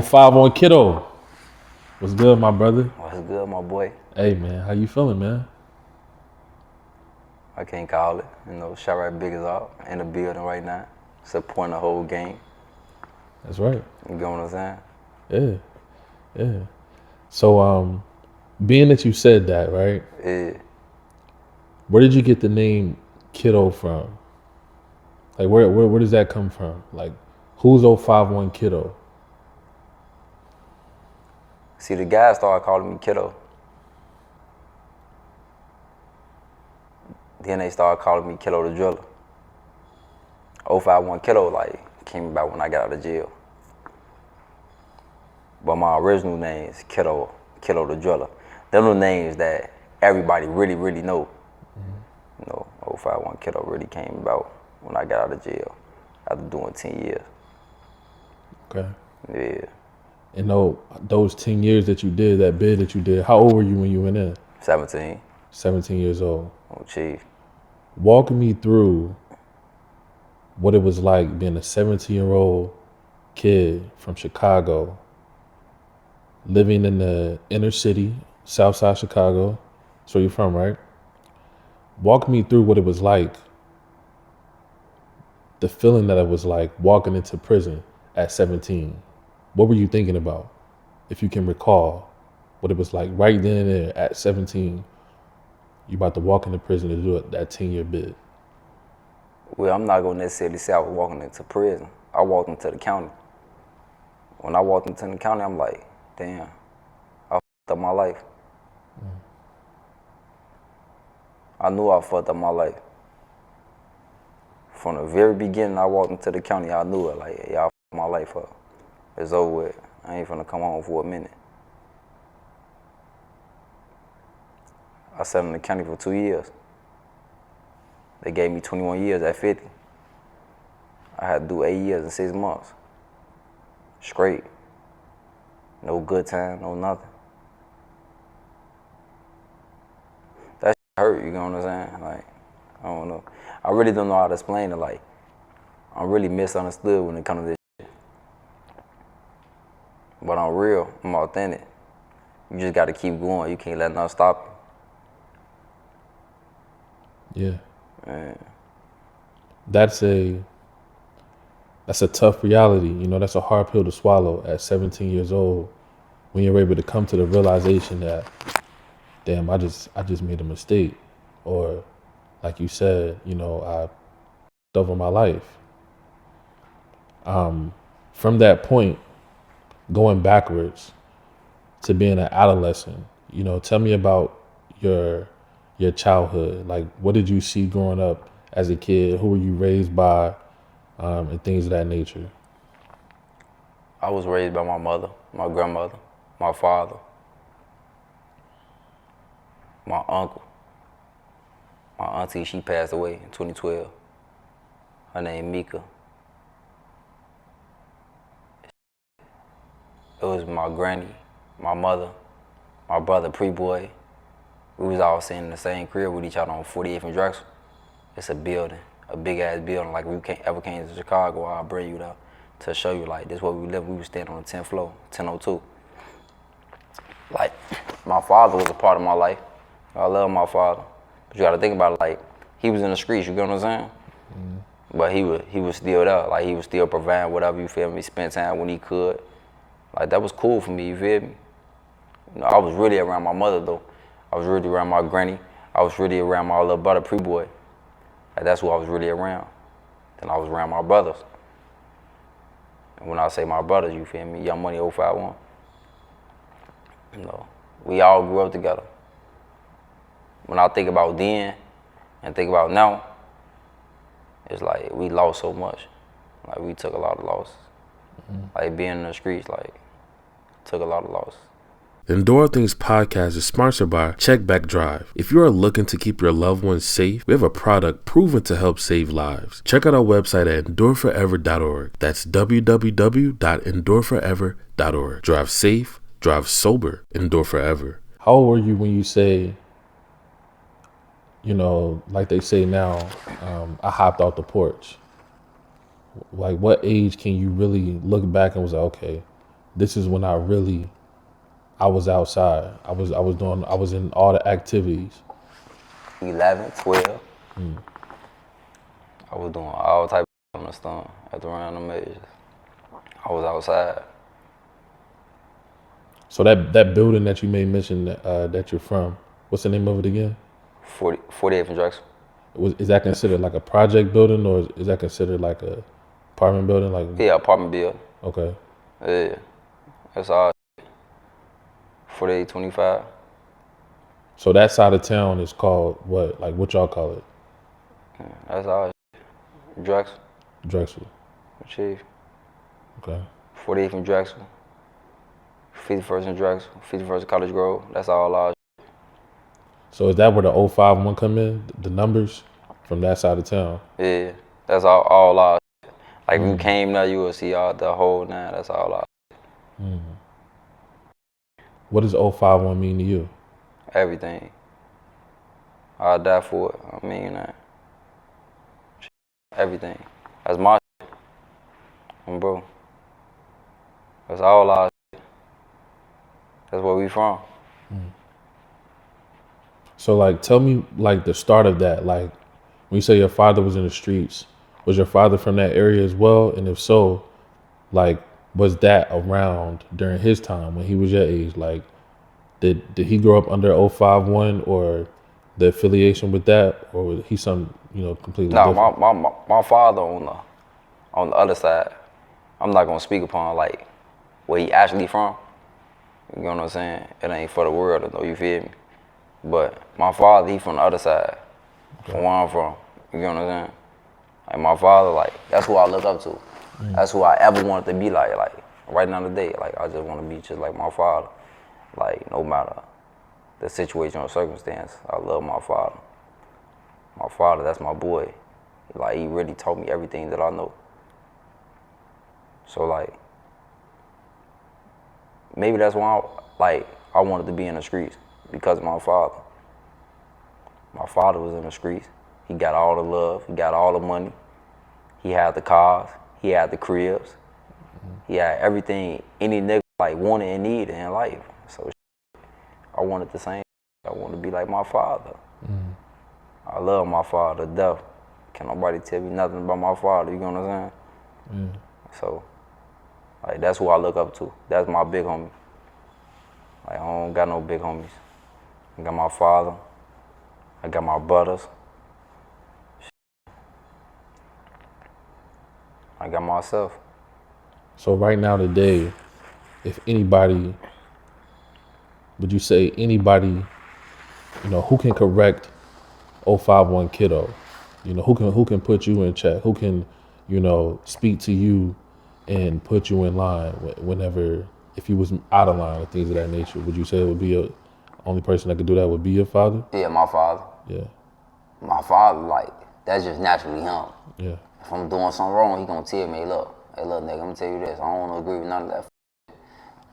05 on Kiddo. What's good, my brother? What's good, my boy? Hey, man. How you feeling, man? I can't call it. Shot right big as up in the building right now, supporting the whole game. That's right. You get what I'm saying? Yeah. So, being that you said that, right? Yeah. Where did you get the name Kiddo from? Like, where does that come from? Like, who's 051 Kiddo? See, the guys started calling me Kiddo. Then they started calling me Kiddo the Driller. 051 Kiddo, came about when I got out of jail. But my original name is Kiddo the Driller. Them are the names that everybody really, really know. 051 Kiddo really came about when I got out of jail after doing 10 years. Okay. Yeah. And those 10 years that you did, that bid that you did, how old were you when you went in? 17. 17 years old. Oh, chief. Walk me through what it was like being a 17-year-old kid from Chicago, living in the inner city, South Side Chicago. That's where you're from, right? Walk me through what it was like, the feeling that it was like walking into prison at 17. What were you thinking about, if you can recall, what it was like right then and there at 17? You about to walk into prison to do that 10-year bid. Well, I'm not going to necessarily say I was walking into prison. I walked into the county. When I walked into the county, I'm like, damn, I fucked up my life. I knew I fucked up my life. From the very beginning, I walked into the county, I knew it. Like, yeah, I fucked my life up. It's over with. I ain't finna come home for a minute. I sat in the county for 2 years. They gave me 21 years at 50. I had to do 8 years and 6 months. Straight. No good time, no nothing. That shit hurt, you know what I'm saying? Like, I don't know. I really don't know how to explain it. Like, I'm really misunderstood when it comes to this shit. But I'm real, I'm authentic. You just gotta keep going. You can't let nothing stop Yeah. you. Man. That's a tough reality. That's a hard pill to swallow at 17 years old, when you're able to come to the realization that, damn, I just made a mistake. Or like you said, I fucked over my life. From that point, going backwards to being an adolescent, tell me about your childhood. Like, what did you see growing up as a kid? Who were you raised by, and things of that nature? I was raised by my mother, my grandmother, my father, my uncle. My auntie, she passed away in 2012. Her name Mika. It was my granny, my mother, my brother Pre-Boy. We was all sitting in the same crib with each other on 48th and Drexel. It's a building, a big ass building. Like, if you ever came to Chicago, I'll bring you there to show you, like, this is where we live. We was staying on the 10th floor, 1002. Like, my father was a part of my life. I love my father. But you gotta think about it, like, he was in the streets, you get what I'm saying? But he was still there. Like, he was still providing whatever, you feel me, spent time when he could. Like, that was cool for me, you feel me? I was really around my mother, though. I was really around my granny. I was really around my little brother, Pre-Boy. Like, that's who I was really around. Then I was around my brothers. And when I say my brothers, you feel me, Young Money 051. We all grew up together. When I think about then and think about now, it's like we lost so much. Like, we took a lot of losses. Like, being in the streets, like, took a lot of losses. The Endora Things podcast is sponsored by Check Back Drive. If you are looking to keep your loved ones safe, we have a product proven to help save lives. Check out our website at endorforever.org. That's www.endorforever.org. Drive safe, drive sober, Endure Forever. How old were you when you say, like they say now, I hopped off the porch? Like, what age can you really look back and was like, okay, this is when I was outside. I was in all the activities. 11, 12. I was doing all type of on the stone at the random ages. I was outside. So that building that you made mention that you're from, what's the name of it again? 48th and Drexel. Is that considered like a project building, or is that considered like a apartment building? Like Yeah, apartment building. Okay. Yeah, that's all. 4825. So that side of town is called what? Like what y'all call it? That's all. Drexel. Drexel. Chief. Okay. 48th and Drexel. 51st and Drexel. 51st and College Grove. That's all ours. So is that where the 051 come in? The numbers from that side of town? Yeah, that's all ours. Like if you came there, you will see all the whole nine. That's all ours. What does 051 mean to you? Everything. I'll die for it. I mean that. Everything. That's my shit. Bro. That's all our shit. That's where we from. So like tell me like the start of that. Like when you say your father was in the streets, was your father from that area as well? And if so, like was that around during his time when he was your age? Like did he grow up under 051 or the affiliation with that, or was he some, completely different? My father on the other side, I'm not gonna speak upon like where he actually from. You know what I'm saying? It ain't for the world to know, you feel me? But my father, he from the other side, from where I'm from. You know what I'm saying? Like my father, like that's who I look up to. That's who I ever wanted to be like right now today. Like I just want to be just like my father. Like no matter the situation or circumstance, I love my father. My father, that's my boy. Like he really taught me everything that I know. So like maybe that's why I wanted to be in the streets, because of my father. My father was in the streets. He got all the love. He got all the money. He had the cars. He had the cribs. He had everything any nigga like wanted and needed in life. So I wanted the same. I wanted to be like my father. I love my father to death. Can't nobody tell me nothing about my father, you know what I'm saying? So, like, that's who I look up to. That's my big homie. Like, I don't got no big homies. I got my father. I got my brothers. I got myself. So right now today, if anybody, would you say anybody, who can correct 051 Kiddo? Who can put you in check? Who can, speak to you and put you in line whenever, if you was out of line or things of that nature? Would you say it would be the only person that could do that would be your father? Yeah, my father. Yeah. My father, like, that's just naturally him. Yeah. If I'm doing something wrong, he gonna tell me, hey, look, nigga, I'm gonna tell you this. I don't wanna agree with none of that.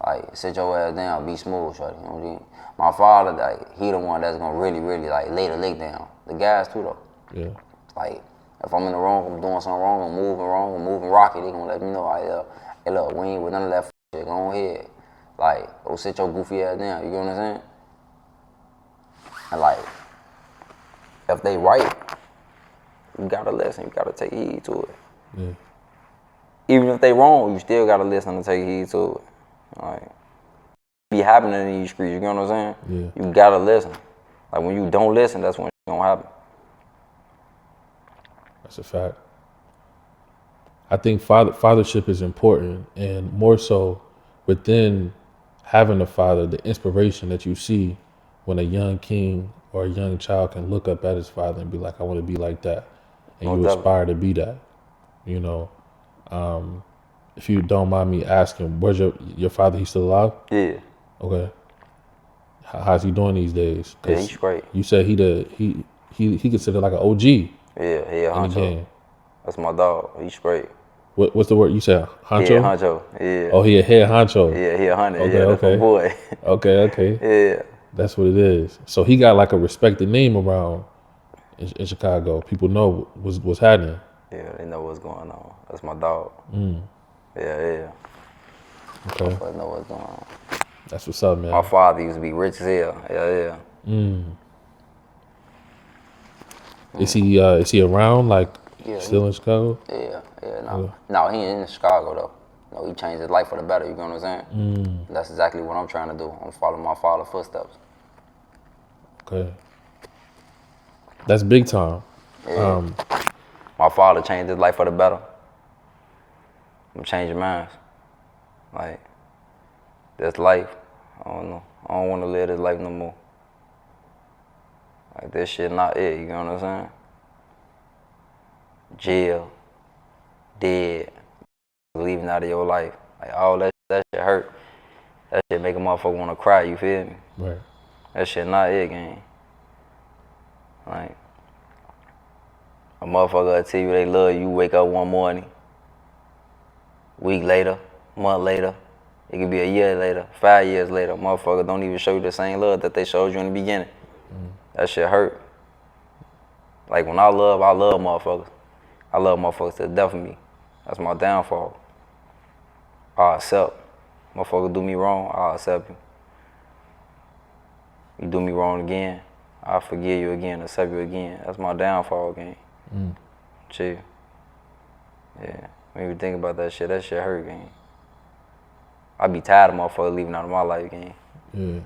Like, sit your ass down, be smooth, shorty. You know what I mean? My father, like, he the one that's gonna really, really, like, lay the lick down. The guys, too, though. Yeah. Like, if I'm in the wrong, I'm doing something wrong, I'm moving rocky, they gonna let me know, hey, look, we ain't with none of that shit, go ahead. Like, go sit your goofy ass down, you know what I'm saying? And, like, if they right, you gotta listen, you gotta take heed to it. Yeah. Even if they wrong, you still gotta listen and take heed to it. Like, be happening in these streets, you know what I'm saying? Yeah. You gotta listen. Like, when you don't listen, that's when it's gonna happen. That's a fact. I think fathership is important, and more so within having a father, the inspiration that you see when a young king or a young child can look up at his father and be like, I want to be like that. And you aspire to be that, If you don't mind me asking, where's your father? He's still alive? Yeah. Okay. How's he doing these days? Yeah, he's great. You said he considered like an OG. Yeah, honcho. In the game. That's my dog. He's great. What's the word you said? Honcho? Yeah, honcho. Yeah. Oh, he a head honcho. Yeah, he a honey. Okay, yeah, that's okay. my boy. Okay. Yeah. That's what it is. So he got like a respected name around in Chicago. People know what's happening. Yeah, they know what's going on. That's my dog. Yeah. Okay. Motherfuckers know what's going on. That's what's up, man. My father used to be rich as hell. Yeah. Is he around, like, Yeah, still in Chicago? No, he ain't in Chicago though. No, he changed his life for the better. You know what I'm saying? That's exactly what I'm trying to do. I'm following my father's footsteps. Okay. That's big time. Yeah. My father changed his life for the better. I'm changing mine. Like, this life, I don't know. I don't want to live this life no more. Like, this shit not it, you know what I'm saying? Jail, dead, leaving out of your life. Like, all that shit hurt. That shit make a motherfucker want to cry, you feel me? Right. That shit not it, gang. Like, a motherfucker will tell you they love you, wake up one morning, week later, month later, it could be a year later, 5 years later, motherfucker don't even show you the same love that they showed you in the beginning. That shit hurt. Like, when I love motherfuckers. I love motherfuckers to the death of me. That's my downfall. I accept. Motherfucker do me wrong, I accept you. You do me wrong again, I forgive you again, accept you again. That's my downfall, gang. Chill. Yeah. When you think about that shit hurt, gang. I be tired of motherfuckers leaving out of my life, gang. Yeah.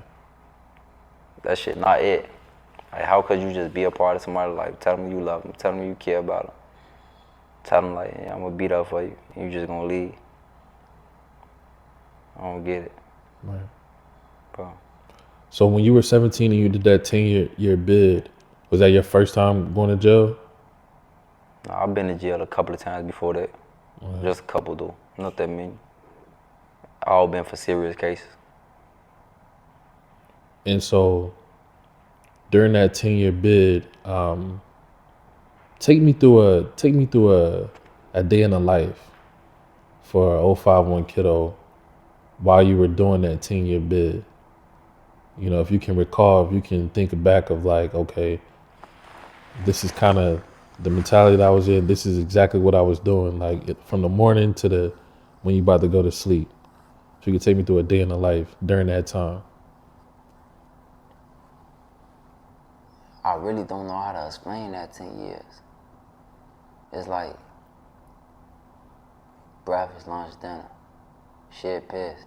That shit not it. Like, how could you just be a part of somebody's life? Tell them you love them. Tell them you care about them. Tell them, like, yeah, I'm gonna beat up for you. You just gonna leave. I don't get it. Right. Bro. So when you were 17 and you did that 10-year bid, was that your first time going to jail? No, I've been to jail a couple of times before that. Right. Just a couple, though. Not that many. All been for serious cases. And so during that 10-year bid, take me through a day in the life for a 051 Kiddo while you were doing that 10-year bid. You know, if you can recall, if you can think back of, like, okay, this is kind of the mentality that I was in. This is exactly what I was doing, like, from the morning to when you about to go to sleep. So you could take me through a day in the life during that time. I really don't know how to explain that 10 years. It's like breakfast, lunch, dinner, shit pissed,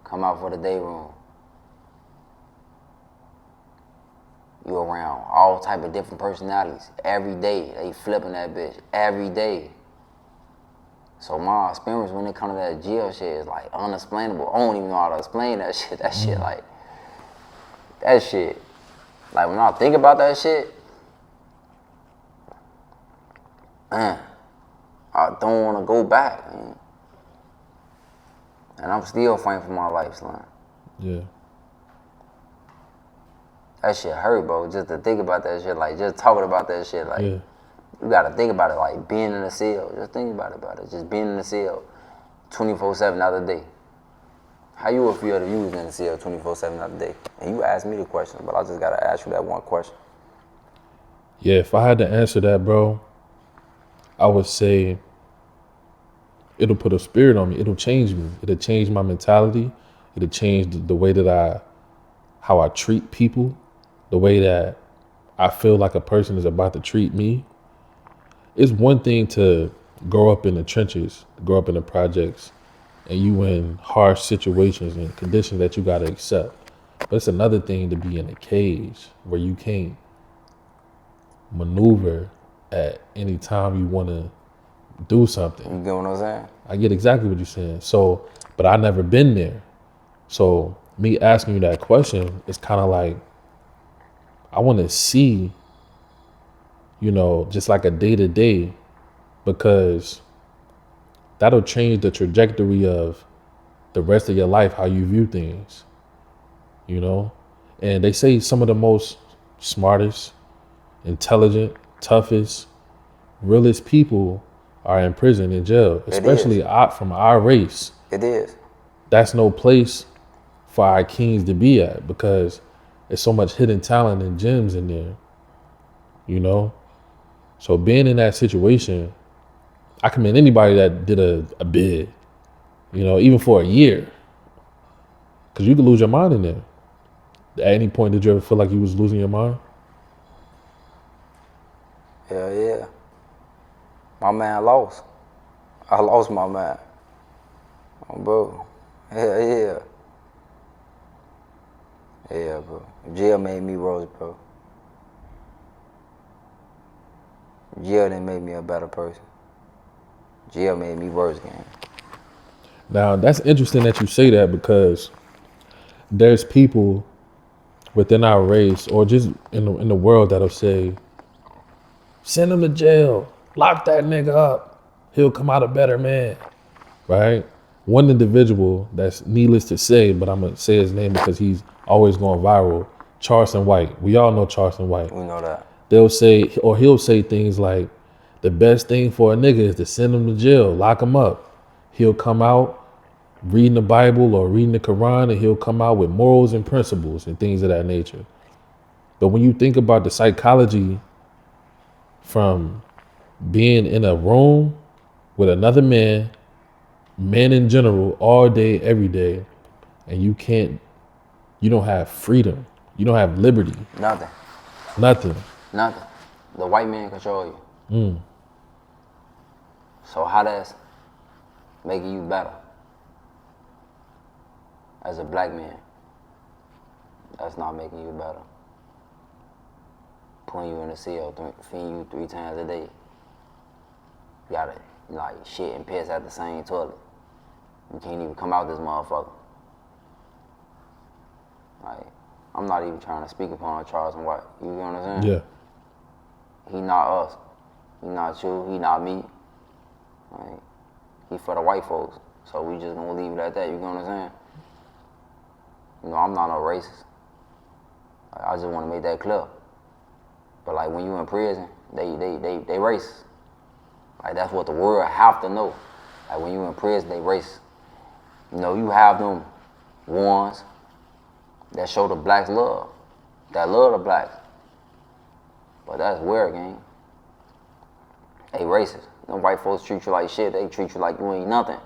come out for the day room. You around all type of different personalities every day. They flipping that bitch every day. So my experience when it comes to that jail shit is like unexplainable. I don't even know how to explain that shit. That shit like, like when I think about that shit, man, I don't want to go back, man. And I'm still fighting for my life, son. Yeah. That shit hurt, bro. Just to think about that shit, like just talking about that shit, like Yeah. you gotta think about it, like being in a cell. Just think about it. Just being in a cell 24/7 out of the day. How you would feel if you was in the cell 24/7 out of the day? And you asked me the question, but I just gotta ask you that one question. Yeah, if I had to answer that, bro, I would say it'll put a spirit on me. It'll change me. It'll change my mentality. It'll change the way that how I treat people, the way that I feel like a person is about to treat me. It's one thing to grow up in the trenches, grow up in the projects, and you in harsh situations and conditions that you gotta accept. But it's another thing to be in a cage where you can't maneuver at any time you wanna do something. You get what I'm saying? I get exactly what you're saying. So, but I never been there. So me asking you that question is kind of like, I want to see, you know, just like a day to day, because that'll change the trajectory of the rest of your life, how you view things, you know? And they say some of the most smartest, intelligent, toughest, realest people are in prison, in jail, especially from our race. It is. That's no place for our kings to be at, because there's so much hidden talent and gems in there, you know? So being in that situation, I commend anybody that did a bid. You know, even for a year. Because you could lose your mind in there. At any point, did you ever feel like you was losing your mind? Hell yeah. My man lost. I lost my mind. Oh, bro. Hell yeah. Yeah, bro. Jail made me worse, bro. Jail didn't make me a better person. Jail made me worse, gang. Now, that's interesting that you say that because there's people within our race or just in the world that'll say, send him to jail, lock that nigga up, he'll come out a better man, right? One individual that's needless to say, but I'm gonna say his name because he's always going viral, Charleston White. We all know Charleston White. We know that. They'll say, or he'll say things like, the best thing for a nigga is to send him to jail, lock him up. He'll come out reading the Bible or reading the Quran, and he'll come out with morals and principles and things of that nature. But when you think about the psychology from being in a room with another man, men in general, all day, every day, and you don't have freedom. You don't have liberty. Nothing. Nothing. Nothing. The white man control you. So how that's making you better? As a black man, that's not making you better. Putting you in a cell, feeding you 3 times a day. You gotta, like, shit and piss at the same toilet. You can't even come out this motherfucker. Like, I'm not even trying to speak upon Charles and White. You know what I'm saying? Yeah. He not us. He not you. He not me. Like, he for the white folks. So we just gonna leave it at that. You know what I'm saying? You know, I'm not no racist. Like, I just want to make that clear. But like when you in prison, they racist. Like that's what the world have to know. Like when you in prison, they racist. You know, you have them ones that show the blacks love, that love the blacks. But that's weird, gang. They racist. Them white folks treat you like shit. They treat you like you ain't nothing.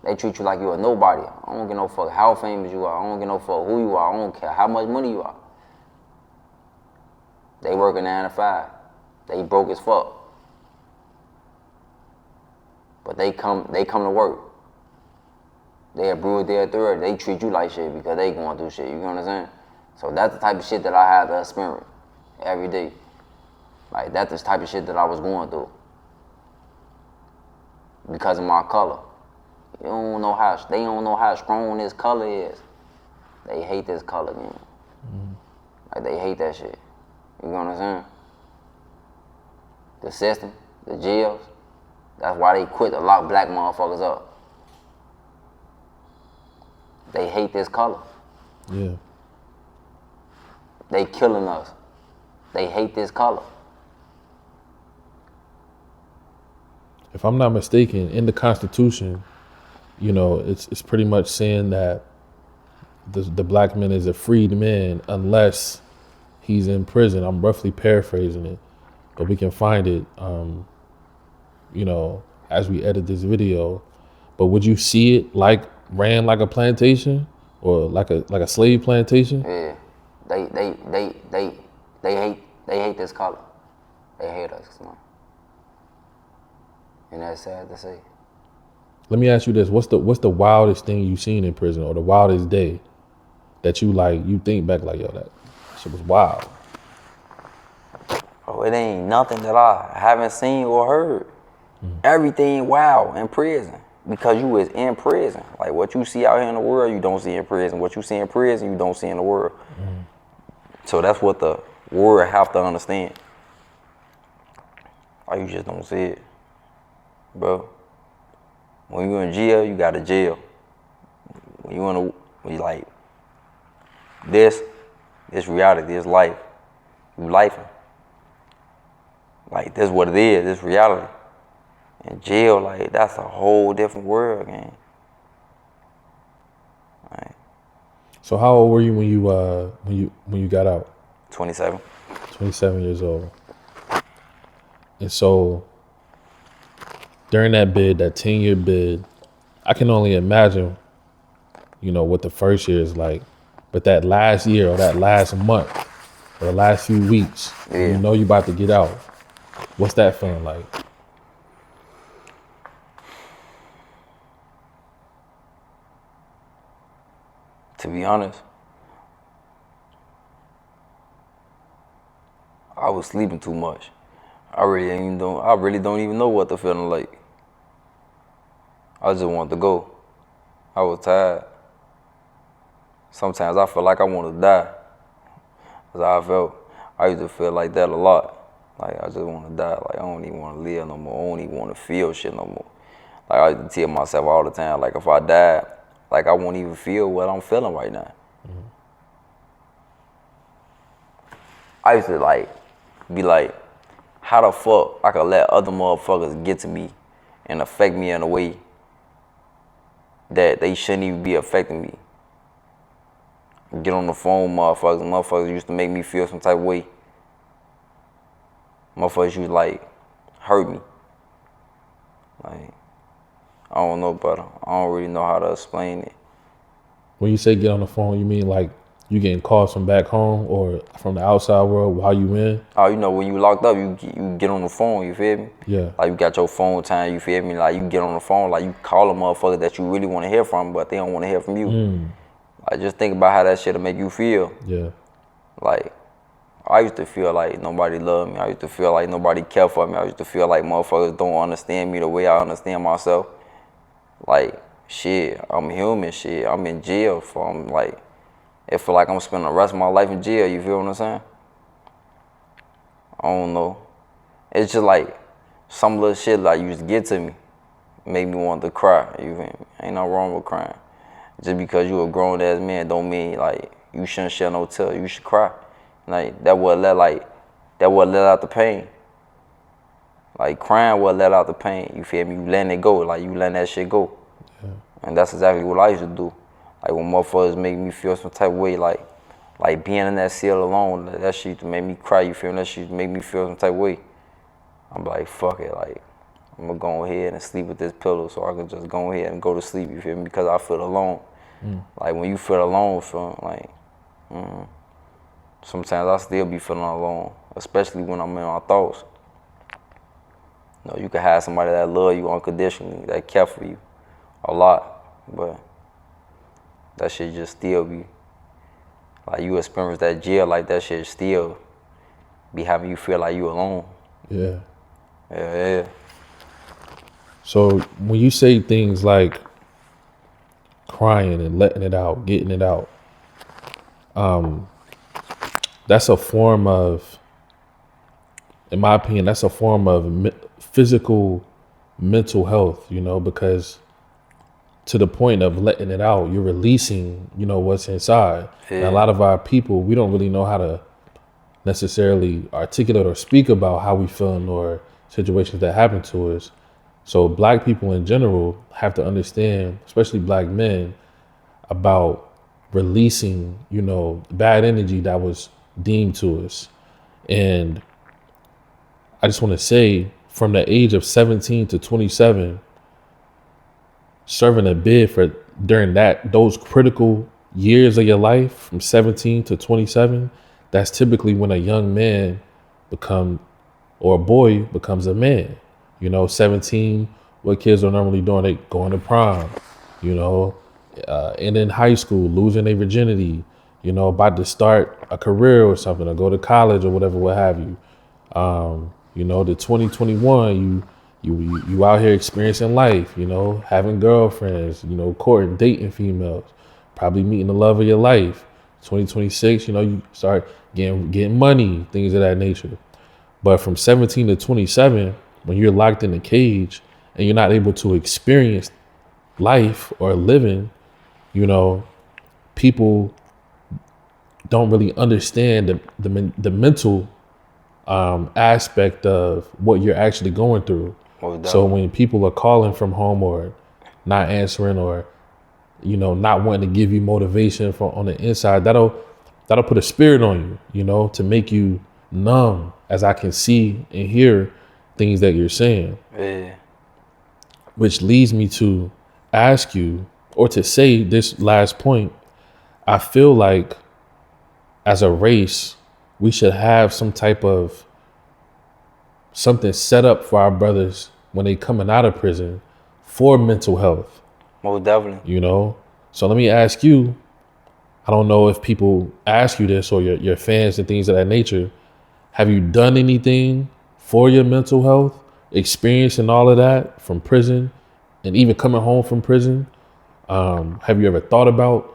They treat you like you a nobody. I don't give no fuck how famous you are. I don't give no fuck who you are. I don't care how much money you are. They working 9 to 5. They broke as fuck. But they come to work. They a brewer, they a third. They treat you like shit because they going through shit. You know what I'm saying? So that's the type of shit that I have to experience every day. Like that's the type of shit that I was going through because of my color. They don't know how strong this color is. They hate this color, man. Like they hate that shit. You know what I'm saying? The system, the jails, that's why they quit to lock black motherfuckers up. They hate this color. Yeah. They killing us. They hate this color. If I'm not mistaken, in the Constitution, you know, it's pretty much saying that the black man is a freed man unless he's in prison. I'm roughly paraphrasing it, but we can find it, you know, as we edit this video. But would you see it like ran like a plantation or like a slave plantation? Yeah, they hate this color. They hate us, man. And that's sad to say. Let me ask you this: what's the wildest thing you've seen in prison, or the wildest day that you think back like, yo, that shit was wild? Oh, it ain't nothing that I haven't seen or heard. Everything wild in prison because you was in prison. Like what you see out here in the world, you don't see in prison. What you see in prison, you don't see in the world. So that's what the world have to understand. Or you just don't see it, bro. When you in jail, you got a jail. When you like this reality, this life, you lifing. Like this what it is, this reality. In jail, like that's a whole different world, man. Right. So how old were you when you got out? 27. 27 years old. And so during that bid, that 10-year bid, I can only imagine, what the first year is like. But that last year or that last month or the last few weeks, Yeah. you about to get out. What's that feeling like? To be honest, I was sleeping too much. I really don't even know what the feeling like. I just wanted to go. I was tired. Sometimes I feel like I want to die. That's how I felt. I used to feel like that a lot. Like I just want to die. Like I don't even want to live no more. I don't even want to feel shit no more. Like I used to tell myself all the time, like if I died, like I won't even feel what I'm feeling right now. Mm-hmm. I used to be like, how the fuck I could let other motherfuckers get to me and affect me in a way that they shouldn't even be affecting me. Get on the phone, motherfuckers used to make me feel some type of way. Motherfuckers used to hurt me. Like, I don't know, but I don't really know how to explain it. When you say get on the phone, you mean like you getting calls from back home or from the outside world while you in? Oh, when you locked up, you get on the phone, you feel me? Yeah. Like you got your phone time, you feel me? Like you get on the phone, like you call a motherfucker that you really want to hear from, but they don't want to hear from you. Like just think about how that shit'll make you feel. Yeah. Like I used to feel like nobody loved me. I used to feel like nobody cared for me. I used to feel like motherfuckers don't understand me the way I understand myself. Like, shit, I'm human, shit. I'm in jail it feel like I'm spending the rest of my life in jail, you feel what I'm saying? I don't know. It's just like some little shit used to get to me. Make me want to cry, you feel me? Ain't nothing wrong with crying. Just because you a grown ass man don't mean you shouldn't shed no tears. You should cry. That would let out the pain. Like crying would let out the pain. You feel me? You letting it go. You letting that shit go. Yeah. And that's exactly what I used to do. Like when motherfuckers make me feel some type of way, like being in that cell alone, that shit used to make me cry. You feel me? That shit used to make me feel some type of way. I'm like, fuck it. I'm gonna go ahead and sleep with this pillow so I can just go ahead and go to sleep. You feel me? Because I feel alone. Like when you feel alone, sometimes I still be feeling alone, especially when I'm in my thoughts. You can have somebody that love you unconditionally, that care for you a lot, but that shit just still be, you experience that jail, that shit still be having you feel like you alone. Yeah. Yeah. So when you say things like crying and letting it out, getting it out, that's a form of, in my opinion, that's a form of physical, mental health, because to the point of letting it out, you're releasing, what's inside. Yeah. And a lot of our people, we don't really know how to necessarily articulate or speak about how we feeling or situations that happen to us. So Black people in general have to understand, especially Black men, about releasing, bad energy that was deemed to us. And I just want to say, from the age of 17 to 27, serving a bid for during those critical years of your life, from 17 to 27, that's typically when a young man or a boy becomes a man. 17, what kids are normally doing, they going to prom, and in high school, losing their virginity, about to start a career or something, or go to college or whatever, what have you. The 2021, you out here experiencing life, having girlfriends, courting, dating females, probably meeting the love of your life. 2026, you start getting money, things of that nature. But from 17 to 27, when you're locked in a cage and you're not able to experience life or living, people don't really understand the mental aspect of what you're actually going through. So when people are calling from home or not answering or, not wanting to give you motivation on the inside, that'll put a spirit on you, to make you numb, as I can see and hear things that you're saying. Yeah. Which leads me to ask you, or to say this last point, I feel like as a race, we should have some type of something set up for our brothers when they coming out of prison for mental health, Most definitely. you know? So let me ask you, I don't know if people ask you this or your fans and things of that nature. Have you done anything for your mental health, experiencing all of that from prison and even coming home from prison? Have you ever thought about,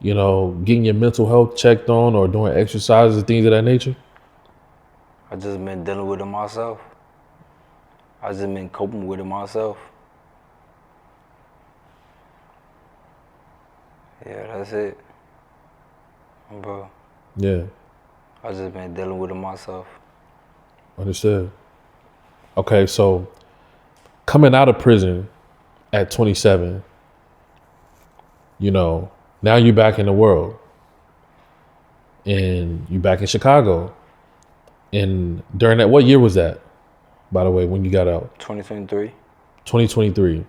getting your mental health checked on or doing exercises and things of that nature? I just been dealing with it myself. I just been coping with it myself. Yeah, that's it. Bro, Yeah, I just been dealing with it myself. understood. Okay, so coming out of prison at 27, now you're back in the world and you back in Chicago. And during that, what year was that, by the way, when you got out? 2023. 2023.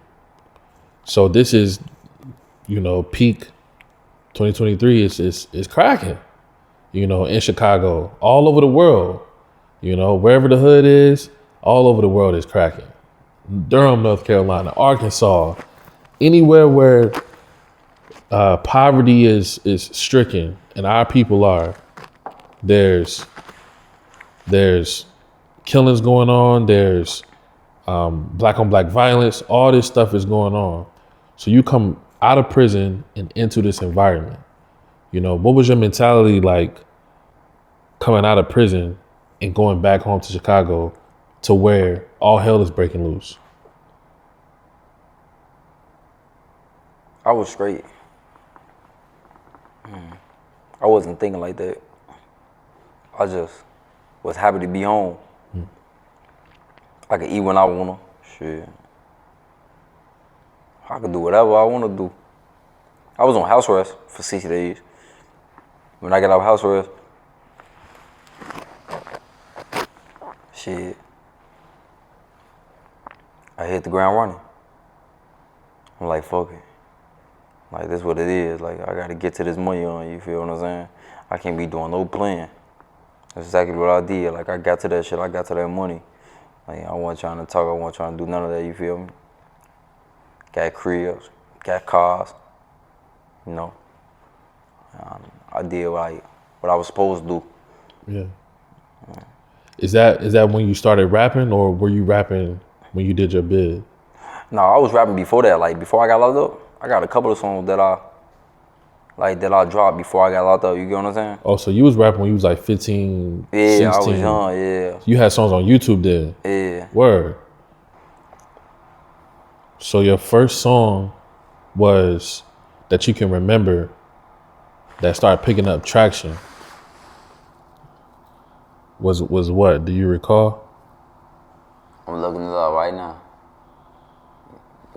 So this is, peak 2023 is cracking, in Chicago, all over the world, wherever the hood is, all over the world is cracking. Durham, North Carolina, Arkansas, anywhere where poverty is stricken and our people are, there's killings going on, there's black on black violence, all this stuff is going on. So you come out of prison and into this environment. What was your mentality like coming out of prison and going back home to Chicago to where all hell is breaking loose? I was straight. I wasn't thinking like that. I just was happy to be home. I could eat when I wanna. Shit. I could do whatever I wanna do. I was on house arrest for 60 days. When I got out of house arrest, shit, I hit the ground running. I'm like, fuck it. Like, this what it is. Like, I gotta get to this money on, you feel what I'm saying? I can't be doing no playing. That's exactly what I did. Like, I got to that shit, I got to that money. Like, I wasn't trying to talk, I wasn't trying to do none of that, you feel me? Got cribs, got cars, I did what I was supposed to do. Yeah. Is that when you started rapping, or were you rapping when you did your bid? No, I was rapping before that. Like, before I got locked up, I got a couple of songs that I dropped before I got locked up. You get what I'm saying? Oh, so you was rapping when you was like 15, Yeah, 16. I was young, yeah. You had songs on YouTube then? Yeah. Word. So your first song was that you can remember that started picking up traction was what? Do you recall? I'm looking it up right now.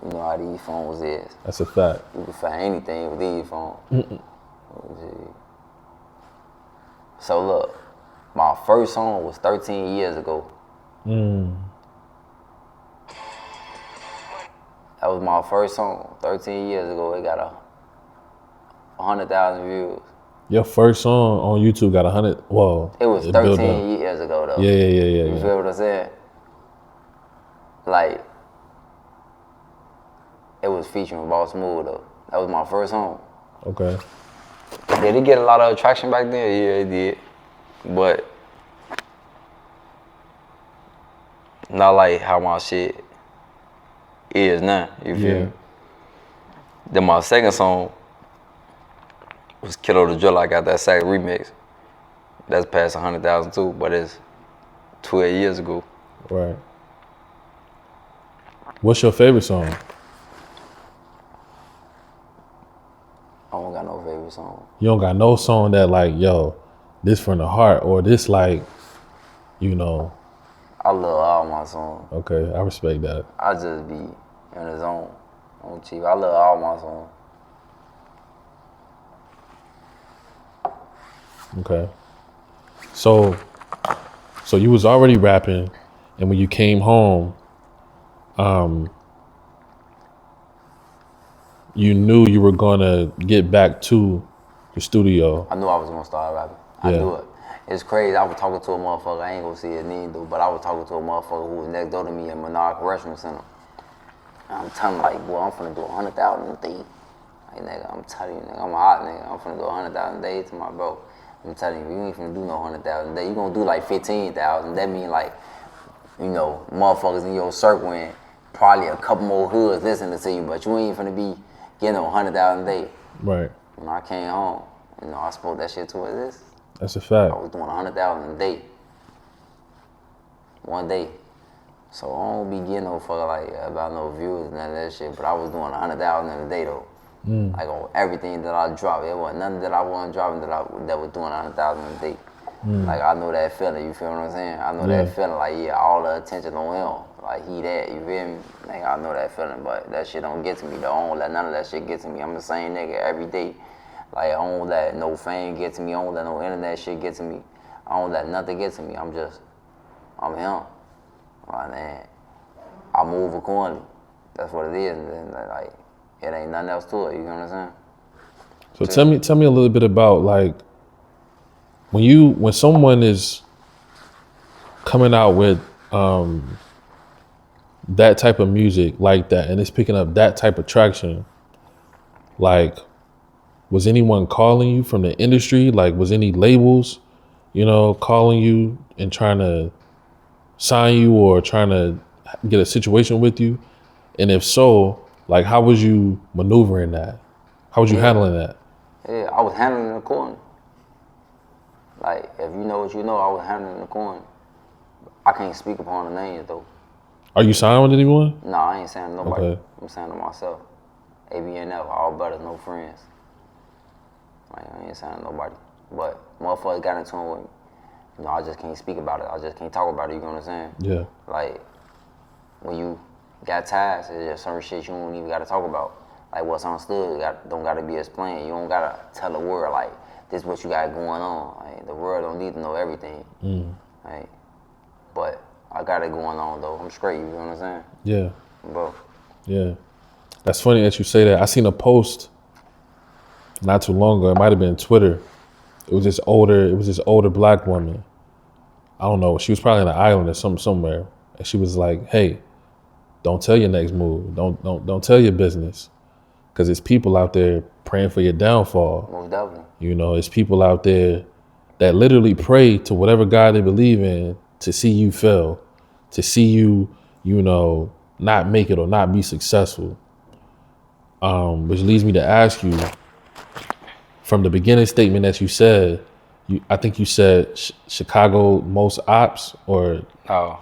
You know how these phones is. That's a fact. You can find anything with these phones. So look, my first song was 13 years ago. That was my first song, 13 years ago. It got 100,000 views. Your first song on YouTube got 100. Whoa. It was 13 years ago though. Yeah. You feel what I'm saying? Like, it was featuring Boss Smooth though. That was my first song. Okay. Did it get a lot of attraction back then? Yeah, it did. But not like how my shit is now. You feel me? Then my second song was Kiddo the Driller. I got that sack remix. That's past 100,000 too, but it's 12 years ago. Right. What's your favorite song? I don't got no favorite song. You don't got no song that like, yo, this from the heart, or this like, I love all my songs. Okay, I respect that. I just be in the zone. On cheap. I love all my songs. Okay. So you was already rapping, and when you came home, you knew you were gonna get back to the studio. I knew I was gonna start rapping. Yeah. I knew it. It's crazy. I was talking to a motherfucker. I ain't gonna see his name though, but I was talking to a motherfucker who was next door to me in Menard Correctional Center. And I'm telling him like, boy, I'm finna do 100,000 a day. Like nigga, I'm telling you, nigga, I'm a hot nigga. I'm finna do 100,000 a day to my bro. I'm telling you, you ain't finna do no 100,000 a day. You gonna do like 15,000. That mean like, you know, motherfuckers in your circle and probably a couple more hoods listening to you, but you ain't finna be getting no 100,000 a day. Right. When I came home, you know, I spoke that shit to his. That's a fact. I was doing 100,000 a day. One day. So I don't be getting no fuck like about no views and none of that shit, but I was doing 100,000 in a day though. Like on everything that I dropped. It wasn't nothing that I wasn't dropping that was doing 100,000 a day. Like I know that feeling, you feel what I'm saying? I know that feeling, like yeah, all the attention on him. Like he that, you feel me? Like I know that feeling, but that shit don't get to me though. I don't let none of that shit get to me. I'm the same nigga every day. Like I don't let no fame get to me. I don't let no internet shit get to me. I don't let nothing get to me. I'm him. And I move accordingly. That's what it is. And like it ain't nothing else to it. You know what I'm saying? So tell me a little bit about like when someone is coming out with that type of music like that and it's picking up that type of traction, like was anyone calling you from the industry? Like was any labels, you know, calling you and trying to sign you or trying to get a situation with you? And if so, like how was you maneuvering that? How was you handling that? Yeah, I was handling it accordingly. Like, if you know what you know, I was handling it accordingly. I can't speak upon the names, though. Are you signed with anyone? No, I ain't saying to nobody. Okay. I'm saying to myself. ABNF, all brothers, no friends. Like, I ain't saying to nobody. But motherfuckers got into it with me. You know, I just can't speak about it. I just can't talk about it, you know what I'm saying? Yeah. Like, when you got ties, there's just certain shit you don't even gotta talk about. Like, what's understood don't gotta be explained. You don't gotta tell the world, like, this is what you got going on. Like, the world don't need to know everything. Like, but I got it going on, though. I'm straight, you know what I'm saying? Yeah. Bro. Yeah. That's funny that you say that. I seen a post not too long ago. It might have been Twitter. It was this older black woman. I don't know. She was probably on an island or somewhere. And she was like, hey, don't tell your next move. Don't tell your business. Because it's people out there praying for your downfall. Most definitely. You know, it's people out there that literally pray to whatever God they believe in to see you fail, to see you, you know, not make it or not be successful. Which leads me to ask you, from the beginning statement that you said, I think you said Chicago most ops, or Oh,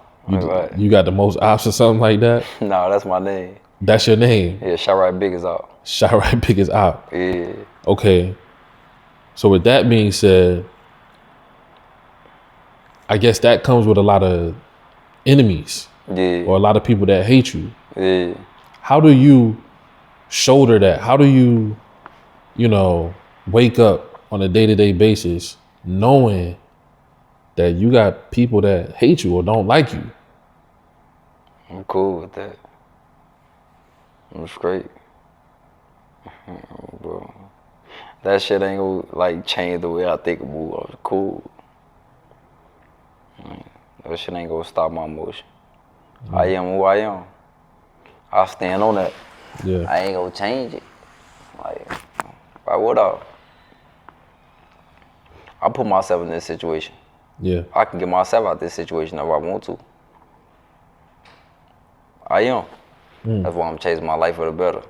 you got the most ops or something like that? No, that's my name. That's your name? Yeah, Shot Right Big is out. Shot Right Big is op. Yeah. Okay. So with that being said, I guess that comes with a lot of enemies. Yeah. Or a lot of people that hate you. Yeah. How do you shoulder that? How do you, you know, wake up on a day-to-day basis knowing that you got people that hate you or don't like you? I'm cool with that. I'm straight. Bro. That shit ain't gonna like change the way I think of move. I'm cool. That shit ain't gonna stop my motion. I am who I am. I stand on that. Yeah. I ain't gonna change it. Like, why would I? I put myself in this situation. Yeah. I can get myself out this situation if I want to. I am. That's why I'm chasing my life for the better.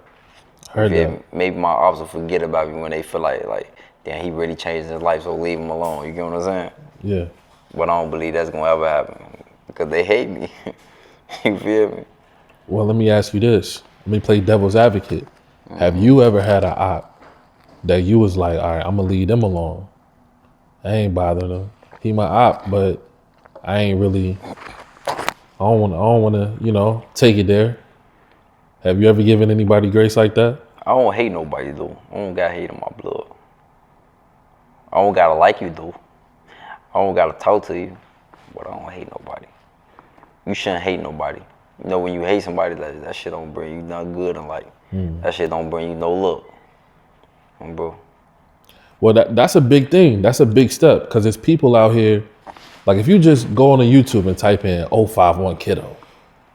Heard that. Maybe my ops will forget about me when they feel like, damn, he really changed his life, so leave him alone. You get what I'm saying? Yeah. But I don't believe that's gonna ever happen because they hate me. You feel me? Well, let me ask you this. Let me play devil's advocate. Have you ever had an op that you was like, all right, I'm gonna leave them alone? I ain't bothering him. He my op, but I ain't really. I don't wanna, you know, take it there. Have you ever given anybody grace like that? I don't hate nobody though. I don't got hate in my blood. I don't gotta like you though. I don't gotta talk to you, but I don't hate nobody. You shouldn't hate nobody. You know, when you hate somebody, that shit don't bring you nothing good in life. That shit don't bring you no luck. Bro. Well, that's a big thing. That's a big step because there's people out here. Like if you just go on YouTube and type in 051 Kiddo,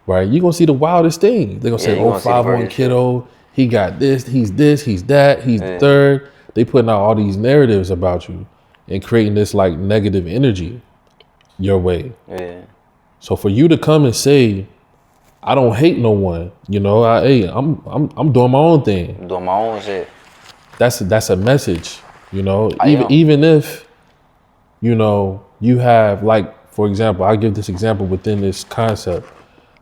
right? You're going to see the wildest thing. They're going to say 051 Kiddo, he got this, he's that, he's the third. They putting out all these narratives about you and creating this like negative energy your way. Yeah. So for you to come and say, I don't hate no one, you know, I'm doing my own thing. I'm doing my own shit. That's a message, you know, even if, you know, you have like, for example, I give this example within this concept,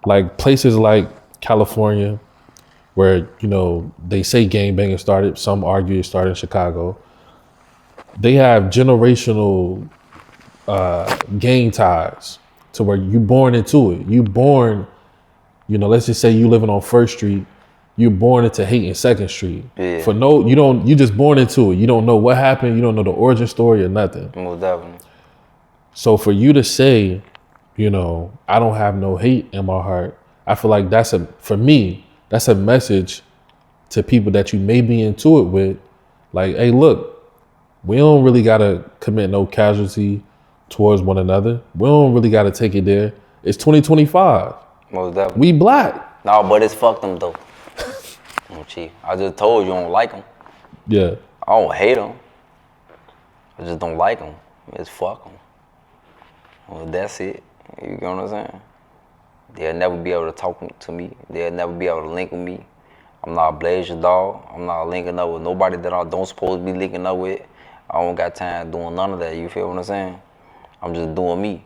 like places like California, where, you know, they say gangbanging started, some argue it started in Chicago. They have generational gang ties to where you born into it. You born, you know, let's just say you living on First Street, you're born into hating Second Street. Yeah. You just born into it. You don't know what happened. You don't know the origin story or nothing. Most definitely. So for you to say, you know, I don't have no hate in my heart, I feel like for me, that's a message to people that you may be into it with. Like, hey, look, we don't really got to commit no casualty towards one another. We don't really got to take it there. It's 2025. Most definitely. We black. No, but it's fuck them though. I just told you I don't like them. Yeah. I don't hate them. I just don't like them. It's fuck them. Well, that's it. You know what I'm saying? They'll never be able to talk to me. They'll never be able to link with me. I'm not a Blazer dog. I'm not linking up with nobody that I don't supposed to be linking up with. I don't got time doing none of that. You feel what I'm saying? I'm just doing me.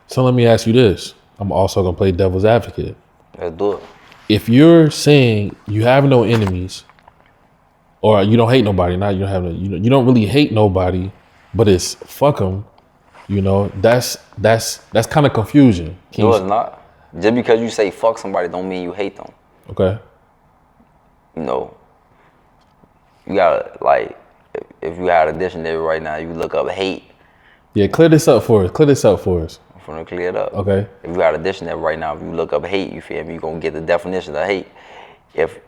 So let me ask you this. I'm also going to play devil's advocate. Let's do it. If you're saying you have no enemies, or you don't hate nobody, not you don't have no, you don't really hate nobody, but it's fuck them, you know, that's kind of confusion. No, it's not. Just because you say fuck somebody don't mean you hate them. Okay. You know, you gotta, like, if you had a dictionary right now, you look up hate. Yeah, clear this up for us. I'm gonna clear it up. Okay. If you had a dictionary right now, if you look up hate, you feel me, you're gonna get the definition of hate. If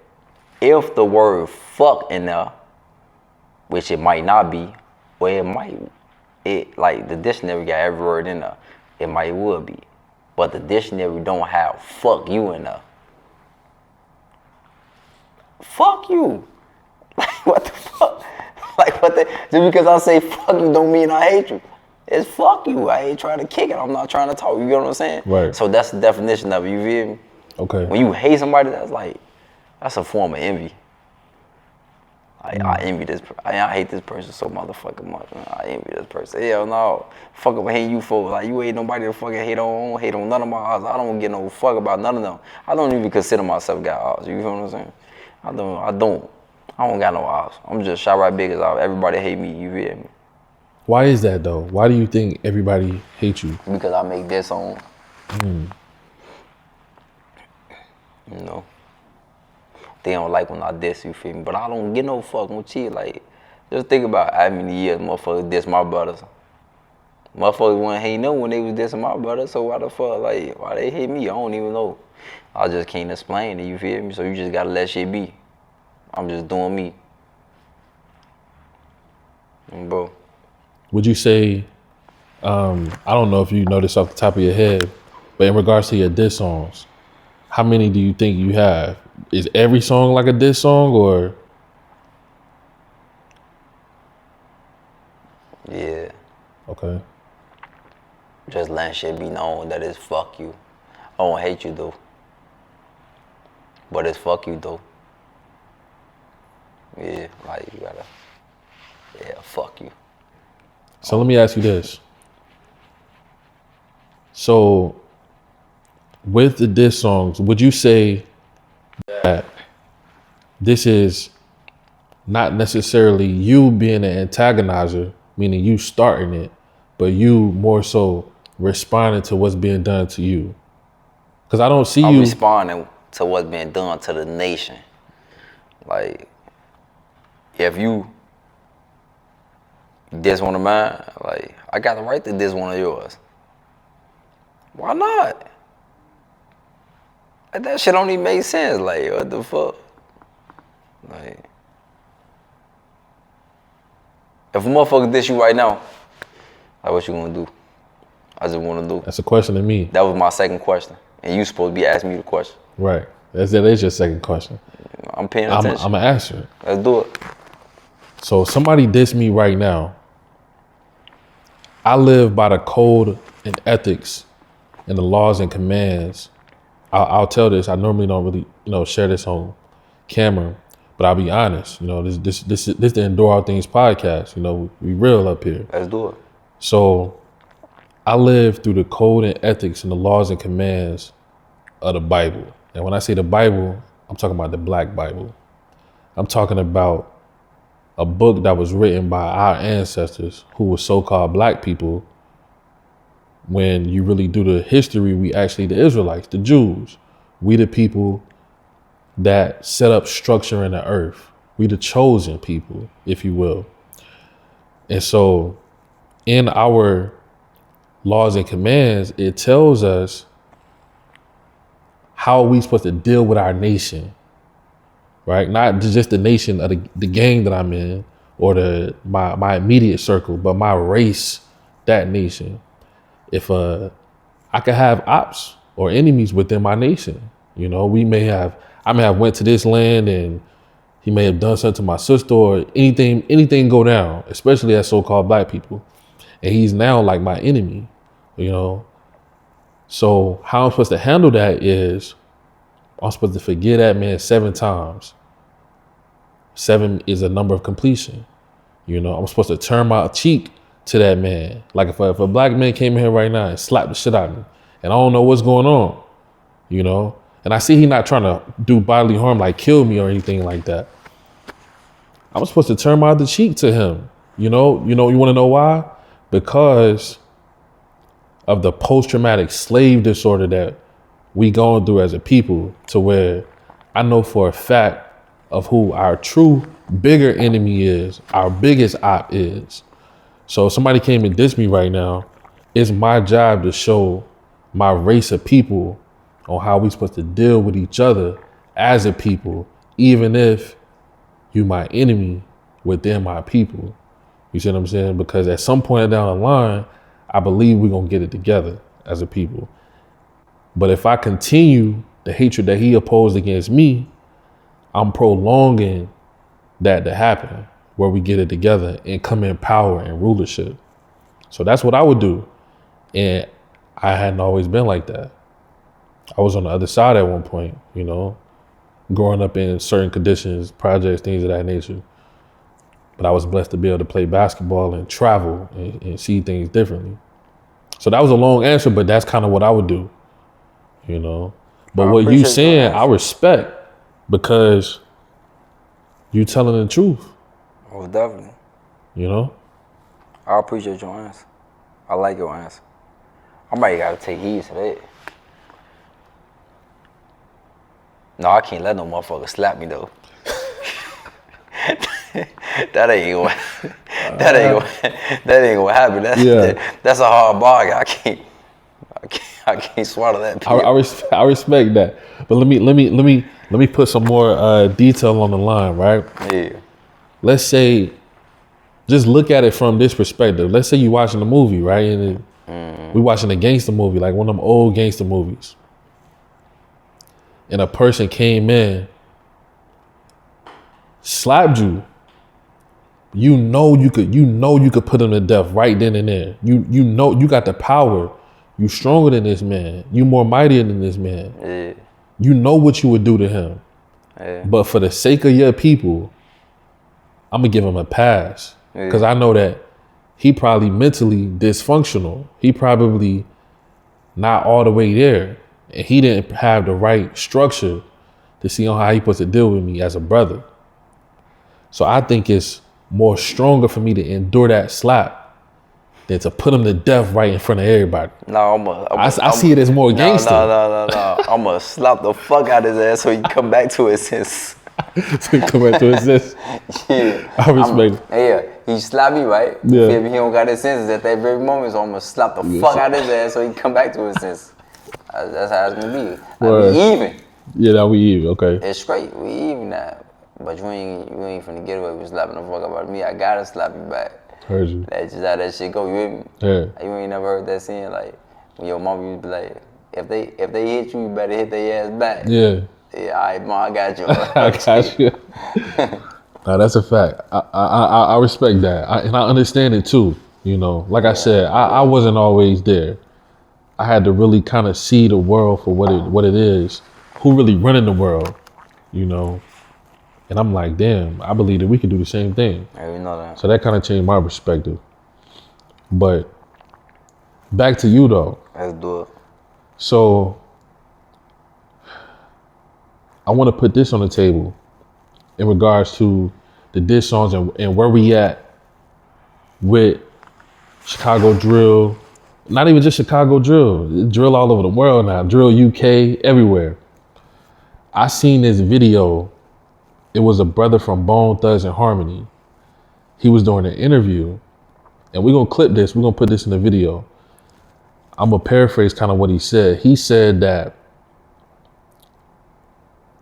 the word fuck in there, which it might not be, or like the dictionary got every word in there, it might would be. But the dictionary don't have fuck you in there. Fuck you. Like what the fuck? Like what the, just because I say fuck you don't mean I hate you. It's fuck you. I ain't trying to kick it. I'm not trying to talk. You get what I'm saying? Right. So that's the definition of it. You feel me? Okay. When you hate somebody, that's a form of envy. Like, I envy this. I hate this person so motherfucking much. Man. I envy this person. Hell no. Fuck up hating you for. Like, you ain't nobody to fucking hate on. I don't hate on none of my odds. I don't give no fuck about none of them. I don't even consider myself got odds. You feel what I'm saying? I don't got no odds. I'm just shot right big as all. Everybody hate me. You feel me? Why is that though? Why do you think everybody hates you? Because I make this on. You know. They don't like when I diss, you feel me? But I don't get no fuck with you. Like, just think about how many years motherfuckers diss my brothers. Motherfuckers wasn't hating them when they was dissing my brother, so why the fuck, like, why they hate me? I don't even know. I just can't explain it, you feel me? So you just gotta let shit be. I'm just doing me. And bro. Would you say, I don't know if you know this off the top of your head, but in regards to your diss songs, how many do you think you have? Is every song like a diss song or? Yeah. Okay. Just letting shit be known that it's fuck you. I don't hate you though. But it's fuck you though. Yeah, like you gotta, yeah, fuck you. So let me ask you this. So with the diss songs, would you say that this is not necessarily you being an antagonizer, meaning you starting it, but you more so responding to what's being done to you? Because I don't see I'm you responding to what's being done to the nation. Like, if you diss one of mine, like, I got the right to diss one of yours. Why not? Like, that shit don't even make sense. Like, what the fuck? Like, if a motherfucker diss you right now, like, what you gonna do? I just wanna do. That's a question to me. That was my second question. And you supposed to be asking me the question. Right. That is your second question. I'm paying attention. I'm gonna answer it. Let's do it. So somebody diss me right now. I live by the code and ethics and the laws and commands. I'll tell this. I normally don't really, share this on camera, but I'll be honest. This the Endure All Things podcast. We real up here. Let's do it. So I live through the code and ethics and the laws and commands of the Bible. And when I say the Bible, I'm talking about the Black Bible. I'm talking about a book that was written by our ancestors who were so-called black people. When you really do the history, we actually the Israelites, the Jews. We the people that set up structure in the earth. We the chosen people, if you will. And so in our laws and commands, it tells us how are we supposed to deal with our nation, right? Not just the nation of the gang that I'm in or my immediate circle, but my race, that nation. If I could have ops or enemies within my nation, I may have went to this land and he may have done something to my sister or anything go down, especially as so-called black people. And he's now like my enemy, So how I'm supposed to handle that is I'm supposed to forgive that man 7 times. 7 is a number of completion. I'm supposed to turn my cheek to that man. Like if a black man came in here right now and slapped the shit out of me and I don't know what's going on, and I see he not trying to do bodily harm, like kill me or anything like that. I'm supposed to turn my other cheek to him. You want to know why? Because of the post-traumatic slave disorder that we going through as a people, to where I know for a fact of who our true bigger enemy is, our biggest op is. So if somebody came and diss me right now, it's my job to show my race of people on how we supposed to deal with each other as a people, even if you my enemy within my people. You see what I'm saying? Because at some point down the line, I believe we're gonna get it together as a people. But if I continue the hatred that he opposed against me, I'm prolonging that to happen, where we get it together and come in power and rulership. So that's what I would do. And I hadn't always been like that. I was on the other side at one point, growing up in certain conditions, projects, things of that nature. But I was blessed to be able to play basketball and travel and see things differently. So that was a long answer, but that's kind of what I would do, But what you saying, I respect, because you telling the truth. Oh, definitely. I appreciate your answer. I like your answer. I might gotta take heed to that. No, I can't let no motherfucker slap me though. That ain't gonna happen. That's a hard bargain. I can't swallow that. I respect that. But let me put some more detail on the line, right? Yeah. Let's say, just look at it from this perspective. Let's say you watching a movie, right? And we watching a gangster movie, like one of them old gangster movies. And a person came in, slapped you. You could put him to death right then and there. You got the power. You stronger than this man. You more mightier than this man. Yeah. You know what you would do to him. Yeah. But for the sake of your people, I'm gonna give him a pass. Because I know that he probably mentally dysfunctional. He probably not all the way there. And he didn't have the right structure to see on how he supposed to deal with me as a brother. So I think it's more stronger for me to endure that slap than to put him to death right in front of everybody. No, I see it as more gangster. No. I'm gonna slap the fuck out of his ass so he can come back to his sense. So he come back to his sense. Yeah. I respect it. Yeah, he slapped me, right? Yeah. If he don't got his senses at that very moment, so I'm gonna slap the fuck out of his ass so he can come back to his sense. That's how it's gonna be. I be even. Yeah, that we even. Okay. It's straight. We even that. But you ain't finna get away with slapping the fuck about me. I gotta slap you back. Heard you. That's just how that shit go. You hear me? Yeah. You ain't never heard that saying like when your mama used to be like, if they hit you, you better hit their ass back. Yeah. Yeah, all right, mom, I got you. I got you. No, that's a fact. I respect that, and I understand it too. You know, like I said, I wasn't always there. I had to really kind of see the world for what it is, who really running the world, you know. And I'm like, damn, I believe that we could do the same thing. Yeah, you know that. So that kind of changed my perspective. But back to you though. Let's do it. So I want to put this on the table in regards to the diss songs and where we at with Chicago drill. Not even just Chicago drill all over the world now, drill UK, everywhere. I seen this video. It was a brother from Bone Thugs and Harmony. He was doing an interview, and we're gonna clip this, we're gonna put this in the video. I'm gonna paraphrase kind of what he said. He said that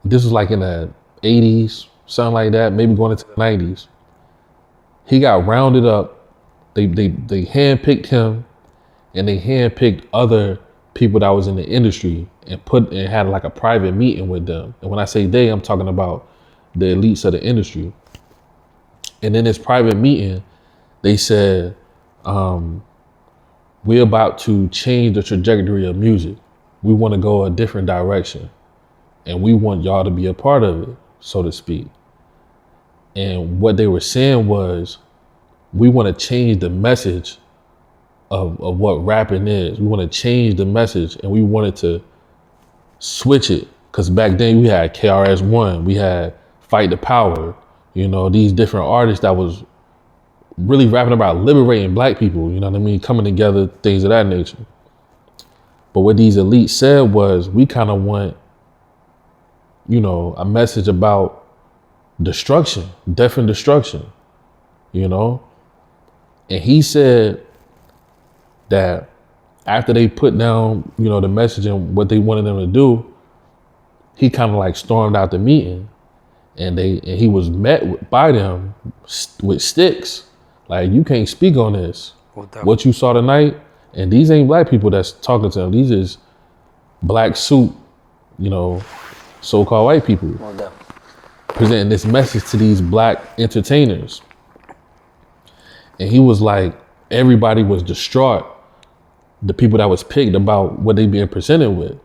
this was like in the 80s, something like that, maybe going into the 90s. He got rounded up, they handpicked him, and they handpicked other people that was in the industry and had like a private meeting with them. And when I say they, I'm talking about the elites of the industry. And in this private meeting, they said, we're about to change the trajectory of music. We want to go a different direction. And we want y'all to be a part of it, so to speak. And what they were saying was, we want to change the message of what rapping is. We want to change the message, and we wanted to switch it. Because back then we had KRS-One, we had Fight the Power, you know, these different artists that was really rapping about liberating black people, you know what I mean? Coming together, things of that nature. But what these elites said was, we kind of want, you know, a message about destruction, death and destruction, you know? And he said that after they put down, you know, the message and what they wanted them to do, he kind of like stormed out the meeting, and he was met by them with sticks. Like, you can't speak on this. What you saw tonight, and these ain't black people that's talking to them. These is black suit, you know, so-called white people presenting this message to these black entertainers. And he was like, everybody was distraught, the people that was picked, about what they being presented with.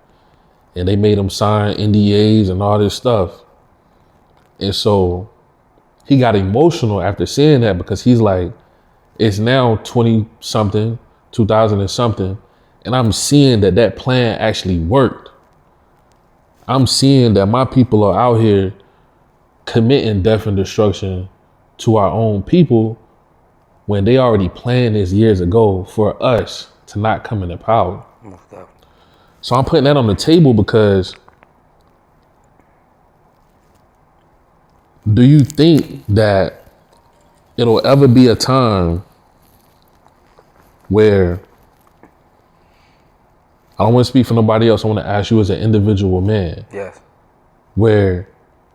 And they made them sign NDAs and all this stuff. And so he got emotional after seeing that, because he's like, it's now 20-something, 2000 and something, and I'm seeing that plan actually worked. I'm seeing that my people are out here committing death and destruction to our own people when they already planned this years ago for us to not come into power. So I'm putting that on the table because, do you think that it'll ever be a time where, I don't want to speak for nobody else, I want to ask you as an individual man, Yes. where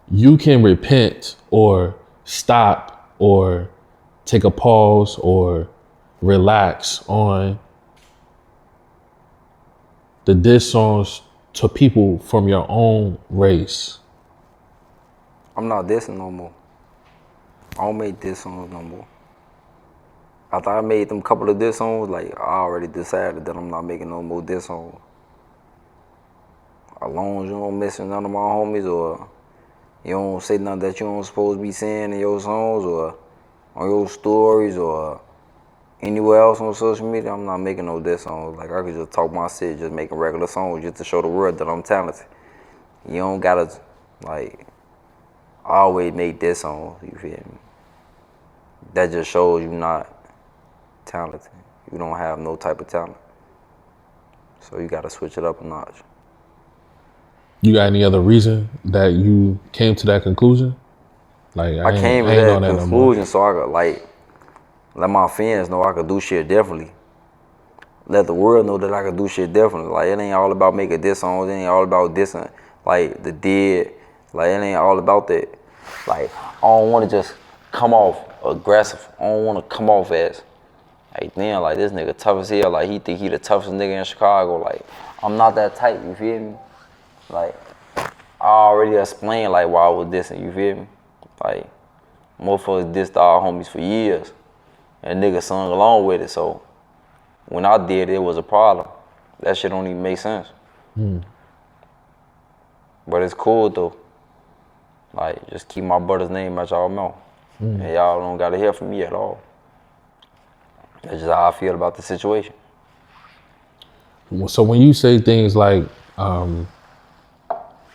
you can repent or stop or take a pause or relax on the diss songs to people from your own race? I'm not dissing no more. I don't make diss songs no more. After I made them couple of diss songs, like, I already decided that I'm not making no more diss songs. As long as you don't mention none of my homies, or you don't say nothing that you don't supposed to be saying in your songs, or on your stories, or anywhere else on social media, I'm not making no diss songs. Like, I could just talk my shit, just making regular songs just to show the world that I'm talented. You don't gotta, like, always make diss songs, you feel me? That just shows you not talented. You don't have no type of talent. So you gotta switch it up a notch. You got any other reason that you came to that conclusion? Like, I came to that conclusion so I could, like, let my fans know I could do shit differently. Let the world know that I could do shit differently. Like, it ain't all about making diss songs. It ain't all about dissing like the dead. Like it ain't all about that. Like I don't want to just come off aggressive. I don't want to come off as like damn, like this nigga tough as hell. Like he think he the toughest nigga in Chicago. Like I'm not that type. You feel me? Like I already explained like why I was dissing. You feel me? Like motherfuckers dissed our homies for years, and niggas sung along with it. So when I did it was a problem. That shit don't even make sense. But it's cool though. Like, just keep my brother's name out y'all mouth. And y'all don't gotta hear from me at all. That's just how I feel about the situation. So when you say things like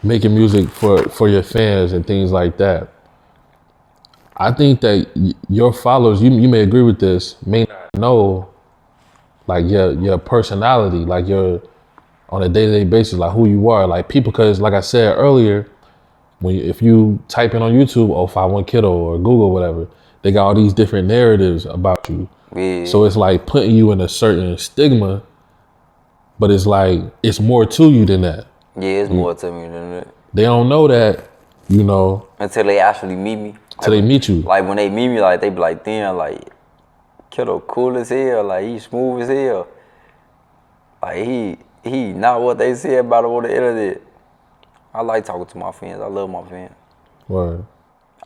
making music for your fans and things like that, I think that your followers, you may agree with this, may not know like your personality, like your on a day-to-day basis, like who you are, like people, because like I said earlier, if you type in on YouTube 051 Kiddo or Google or whatever, they got all these different narratives about you. Yeah. So it's like putting you in a certain stigma, but it's like it's more to you than that. Yeah, it's more to me than that. They don't know that, you know, Until they actually meet me. until they meet you. Like when they meet me, like they be like, damn, like Kiddo cool as hell, like he smooth as hell. Like he not what they say about him on the internet. I like talking to my fans. I love my fans. Word.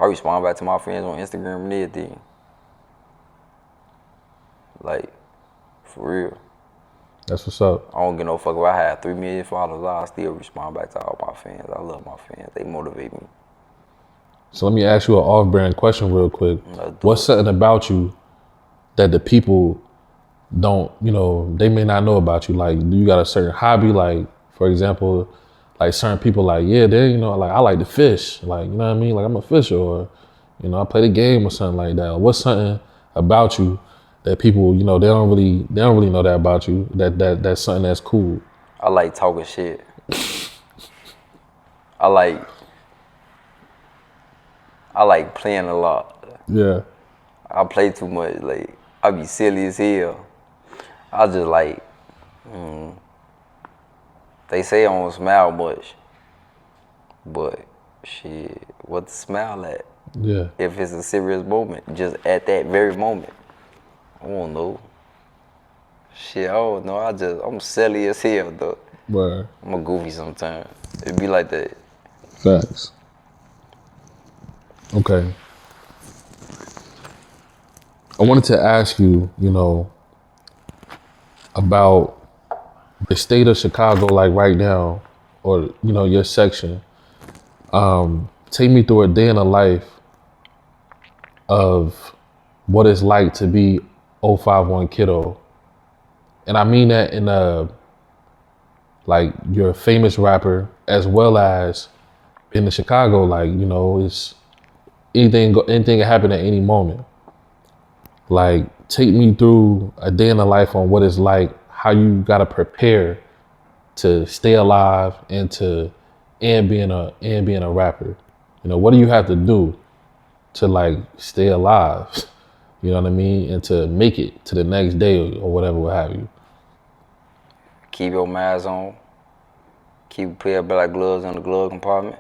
I respond back to my fans on Instagram and everything. Like, for real. That's what's up. I don't give no fuck if I had 3 million followers. I still respond back to all my fans. I love my fans. They motivate me. So let me ask you an off-brand question real quick. What's something about you that the people don't, you know, they may not know about you? Like, do you got a certain hobby? Like, for example, like certain people like, yeah, they, you know, like I like to fish. Like, you know what I mean? Like I'm a fisher, or, you know, I play the game or something like that. Or what's something about you that people, you know, they don't really know that about you, that's something that's cool? I like talking shit. I like playing a lot. Yeah. I play too much. Like, I be silly as hell. I just like, they say I don't smile much, but shit, what to smile at? Yeah. If it's a serious moment, just at that very moment. I don't know. Shit, I don't know. I'm silly as hell, though. Word. I'm a goofy sometimes. It be like that. Facts. Okay. I wanted to ask you, you know, about the state of Chicago, like right now, or, you know, your section. Take me through a day in the life of what it's like to be 051 Kiddo. And I mean that in like you're a famous rapper, as well as in the Chicago, like, you know, it's anything can happen at any moment. Like, take me through a day in the life on what it's like, how you gotta prepare to stay alive and being a rapper. You know, what do you have to do to like stay alive? You know what I mean? And to make it to the next day or whatever, what have you. Keep your mask on. Keep a pair of black gloves in the glove compartment.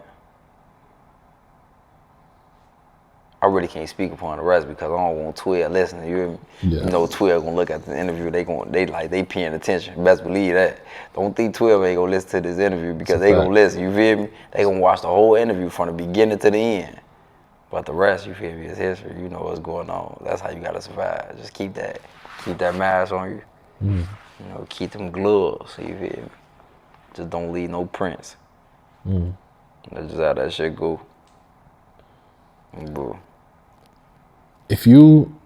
I really can't speak upon the rest because I don't want 12 listening. You hear me? Yeah. You know, 12 gonna look at the interview. They paying attention. Best believe that. Don't think 12 ain't gonna listen to this interview because they gonna listen. You feel me? They gonna watch the whole interview from the beginning to the end. But the rest, you feel me, is history. You know what's going on. That's how you gotta survive. Just keep that mask on you. You know, keep them gloves. You feel me? Just don't leave no prints. That's just how that shit go. Bro. If you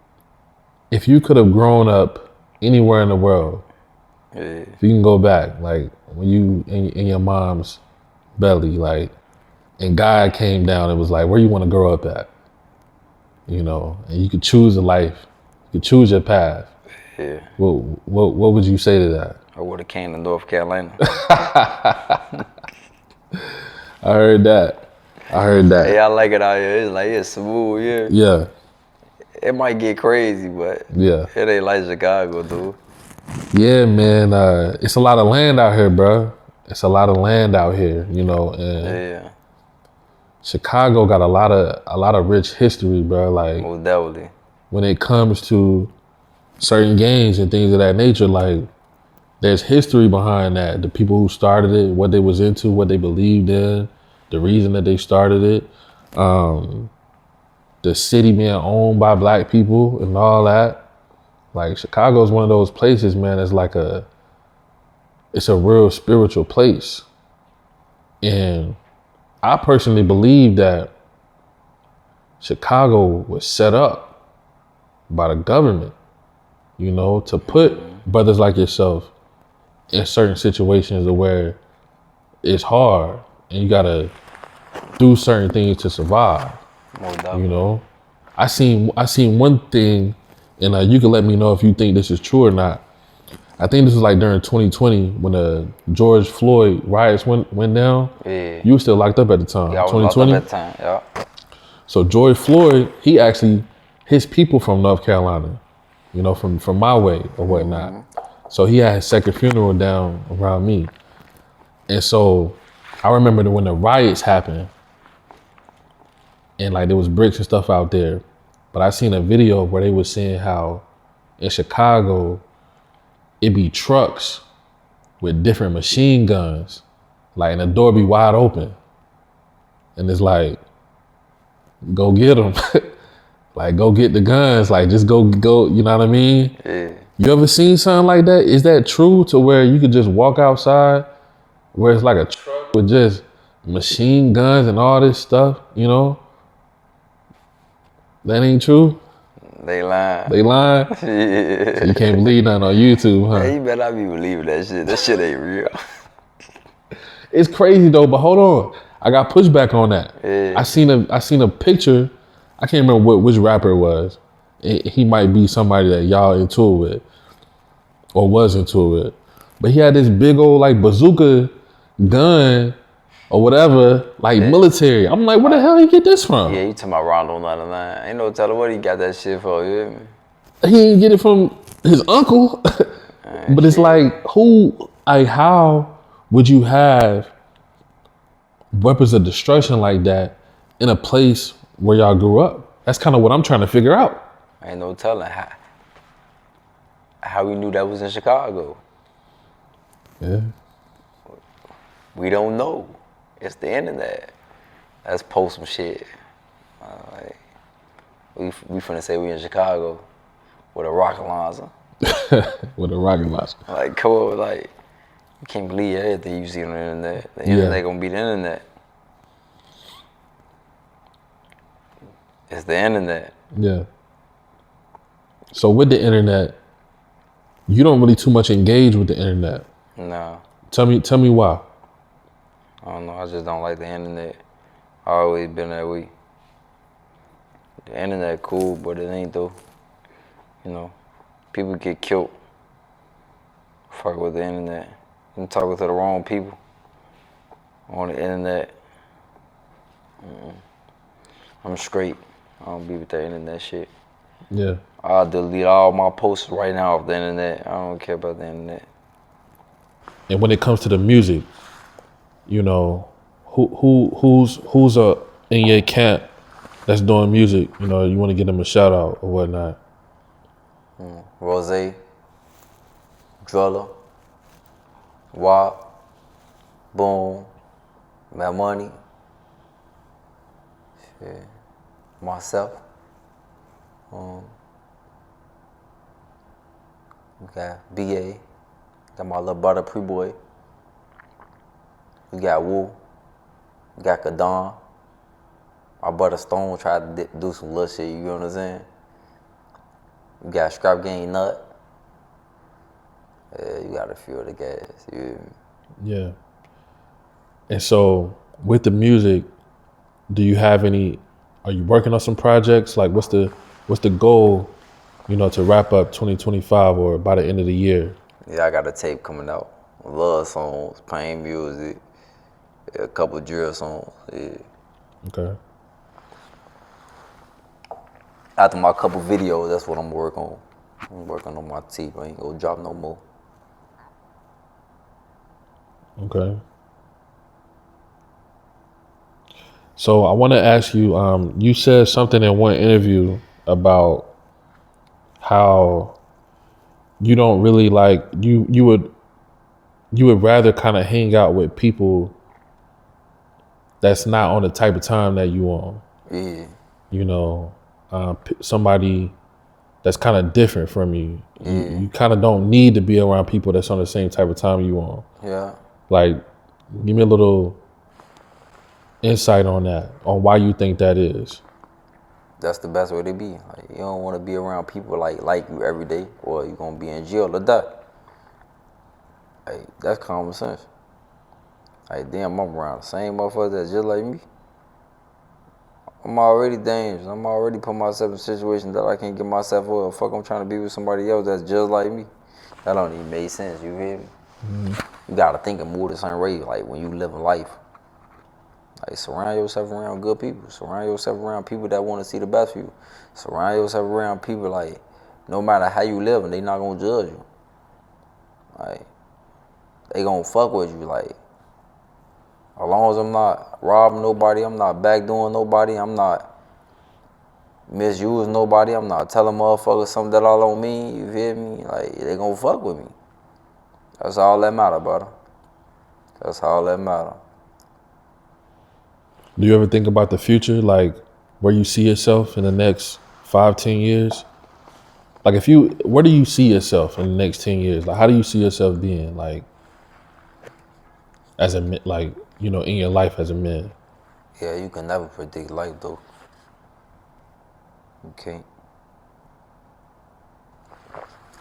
could have grown up anywhere in the world, Yeah. if you can go back, like when you in your mom's belly, like, and God came down and was like, where you want to grow up at? You know, and you could choose a life, you could choose your path. Yeah. What would you say to that? I would have came to North Carolina. I heard that. Hey, I like it out here. It's like, it's smooth here. Yeah. It might get crazy, but Yeah. it ain't like Chicago, dude. Yeah, man. It's a lot of land out here, bro. it's a lot of land out here, you know, and Yeah. Chicago got a lot of rich history, bro. Like Most definitely. when it comes to certain games and things of that nature, like there's history behind that. The people who started it, what they was into, what they believed in, the reason that they started it, the city being owned by black people and all that. Like Chicago is one of those places, man. It's a real spiritual place, and I personally believe that Chicago was set up by the government, you know, to put brothers like yourself in certain situations where it's hard and you gotta do certain things to survive. Most definitely. You know, I seen one thing, and you can let me know if you think this is true or not. I think this was like during 2020 when the George Floyd riots went down. Yeah. You were still locked up at the time. Yeah, I was locked 2020. up at the time. Yeah. So George Floyd, his people from North Carolina, you know, from my way or whatnot. So he had his second funeral down around me. And so I remember that when the riots happened and like there was bricks and stuff out there, but I seen a video where they was saying how in Chicago, it be trucks with different machine guns, like and the door be wide open. And it's like, go get them. Like, go get the guns. Like, just go, you know what I mean? Yeah. You ever seen something like that? Is that true to where you could just walk outside where it's like a truck with just machine guns and all this stuff, you know? That ain't true? They lying. They lying? Yeah. So you can't believe nothing on YouTube, huh? Hey, you better not be believing that shit. That shit ain't real. It's crazy though, but hold on. I got pushback on that. Yeah. I seen a picture. I can't remember which rapper it was. He might be somebody that y'all into it with or was into it with. But he had this big old like bazooka gun or whatever, like military. I'm like, where the hell he get this from? Yeah, you talking about Rondo 99. Ain't no telling what he got that shit for, you hear me? He didn't get it from his uncle. But it's like, how would you have weapons of destruction like that in a place where y'all grew up? That's kind of what I'm trying to figure out. Ain't no telling how we knew that was in Chicago. Yeah. We don't know. It's the internet. Let's post some shit. We finna say we in Chicago with a rocket launcher. With a rocket launcher. Like, come on, like, you can't believe everything you see on the internet. The internet gonna be the internet. It's the internet. Yeah. So with the internet, you don't really too much engage with the internet. No, Tell me why. I don't know. I just don't like the internet. I always been that way. The internet cool, but it ain't though. You know, people get killed. Fuck with the internet. I'm talking to the wrong people on the internet. I'm straight. I don't be with that internet shit. Yeah. I'll delete all my posts right now off the internet. I don't care about the internet. And when it comes to the music, you know, who's in your camp that's doing music? You know, you want to give them a shout out or whatnot. Rose, Drella, Wop, Boom, Mad Money, shit, myself. We got BA, got my little brother Pre-Boy. We got Woo, we got Kadon. My brother Stone tried to do some little shit, you know what I'm saying? We got Scrap Game Nut. Yeah, you got a few of the guys, you hear me? Yeah. And so with the music, are you working on some projects? Like what's the goal, you know, to wrap up 2025 or by the end of the year? Yeah, I got a tape coming out. Love songs, pain music, a couple drill songs, yeah. Okay. After my couple videos, that's what I'm working on. I'm working on my tape. I ain't gonna drop no more. Okay. So I want to ask you. You said something in one interview about how you don't really like you would rather kind of hang out with people that's not on the type of time that you on. Yeah. You know, somebody that's kind of different from you. Yeah. You kind of don't need to be around people that's on the same type of time you on. Yeah. Like, give me a little insight on that, on why you think that is. That's the best way to be. Like, you don't want to be around people like you every day, or you're gonna be in jail or die. Like, that's common sense. Like, damn, I'm around the same motherfuckers that's just like me. I'm already dangerous. I'm already putting myself in situations that I can't get myself out. Fuck, I'm trying to be with somebody else that's just like me. That don't even make sense. You hear me? You gotta think and move the same way. Like, when you live a life. Like, surround yourself around good people. Surround yourself around people that want to see the best for you. Surround yourself around people, like, no matter how you live, and they not gonna judge you. Like, they gonna fuck with you. Like, as long as I'm not robbing nobody, I'm not backdoing nobody, I'm not misusing nobody, I'm not telling motherfuckers something that I don't mean, you feel me? Like, they gonna fuck with me. That's all that matter, brother. That's all that matter. Do you ever think about the future, like where you see yourself in the next 5-10 years? Like, where do you see yourself in the next 10 years? Like, how do you see yourself being, like, as a, like, you know, in your life as a man? Yeah, you can never predict life, though. You can't.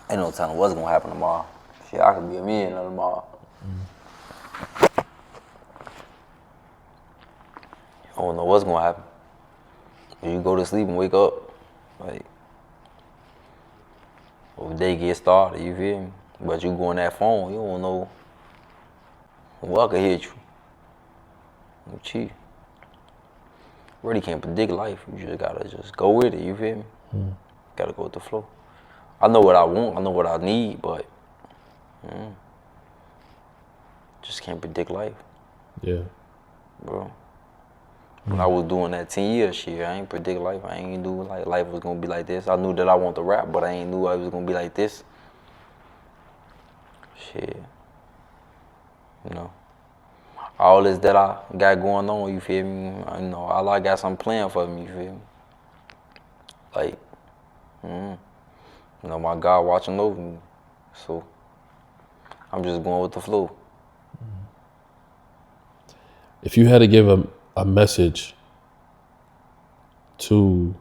Ain't no telling what's gonna happen tomorrow. Shit, I could be a millionaire tomorrow. I don't know what's gonna happen. When you go to sleep and wake up, like, or the day get started, you feel me? But you go on that phone, you don't know what could hit you. You cheat. Really can't predict life. You just gotta just go with it, you feel me? Gotta go with the flow. I know what I want, I know what I need, but just can't predict life, Yeah. bro. When I was doing that 10 years shit, I ain't predict life. I ain't knew like life was gonna be like this. I knew that I want to rap, but I ain't knew I was gonna be like this. Shit. You know. All this that I got going on, you feel me? You know, all I got something planned for me, you feel me? Like, you know, my God watching over me. So I'm just going with the flow. If you had to give a message to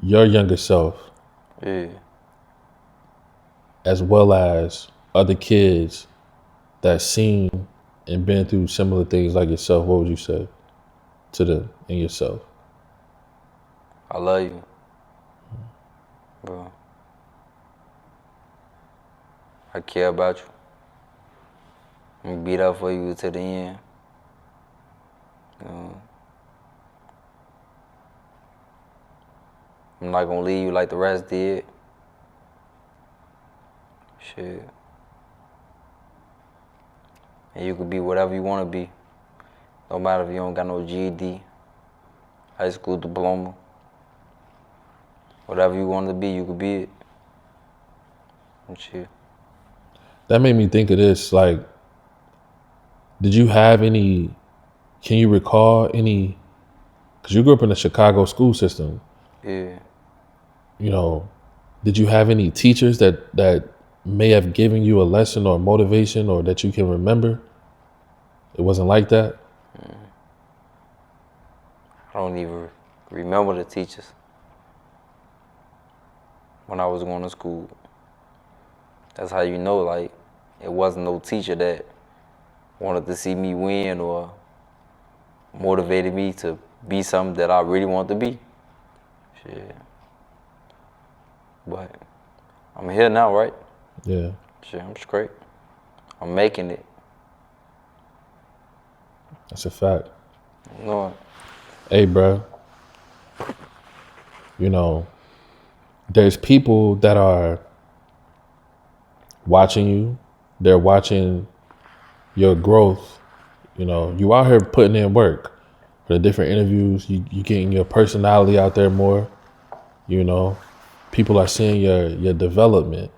your younger self, Yeah. as well as other kids that seen and been through similar things like yourself, what would you say to them and yourself? I love you, bro. I care about you. I'm gonna be there for you to the end. I'm not gonna leave you like the rest did. Shit. And you could be whatever you wanna be. No matter if you don't got no GED, high school diploma. Whatever you want to be, you could be it. And shit. That made me think of this. Like, did you have any? Can you recall any? Because you grew up in the Chicago school system. Yeah. You know, did you have any teachers that may have given you a lesson or motivation, or that you can remember? It wasn't like that. I don't even remember the teachers when I was going to school. That's how you know, like, it wasn't no teacher that wanted to see me win or motivated me to be something that I really want to be. Shit. But I'm here now, right? Yeah. Shit, I'm straight. I'm making it. That's a fact. You know, Hey, bro. You know, there's people that are watching you. They're watching your growth. You know, you out here putting in work for the different interviews. You getting your personality out there more. You know, people are seeing your development,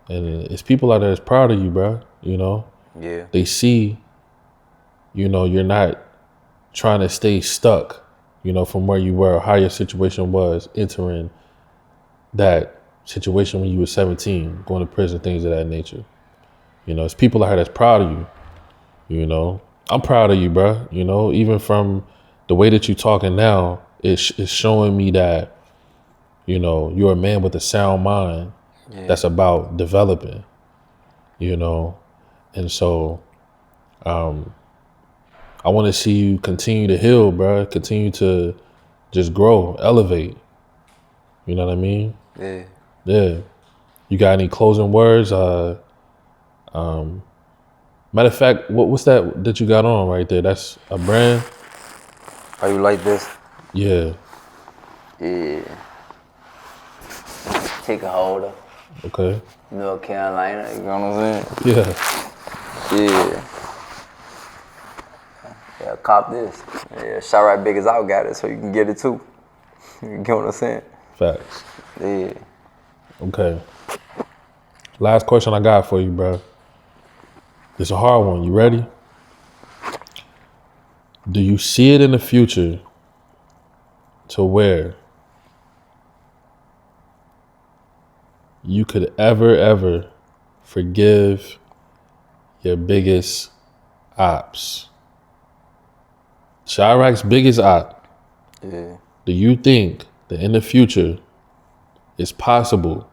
and it's people out there that's proud of you, bro. You know, Yeah. they see, you know, you're not trying to stay stuck, you know, from where you were or how your situation was entering that situation when you were 17, going to prison, things of that nature. You know, it's people out here that's proud of you. You know, I'm proud of you, bro. You know, even from the way that you're talking now, it's showing me that, you know, you're a man with a sound mind that's about developing, you know. And so I want to see you continue to heal, bro. Continue to just grow, elevate. You know what I mean? Yeah. Yeah. You got any closing words? Matter of fact, what's that you got on right there? That's a brand? Are you like this? Yeah. Yeah. Ticket holder. Okay. North Carolina, you know what I'm saying? Yeah. Yeah. Yeah, cop this. Yeah, shot right big as I got it, so you can get it too. You get what I'm saying? Facts. Yeah. Okay. Last question I got for you, bro. It's a hard one. You ready? Do you see it in the future to where you could ever forgive your biggest ops? Chirac's biggest op. Yeah. Do you think that in the future it's possible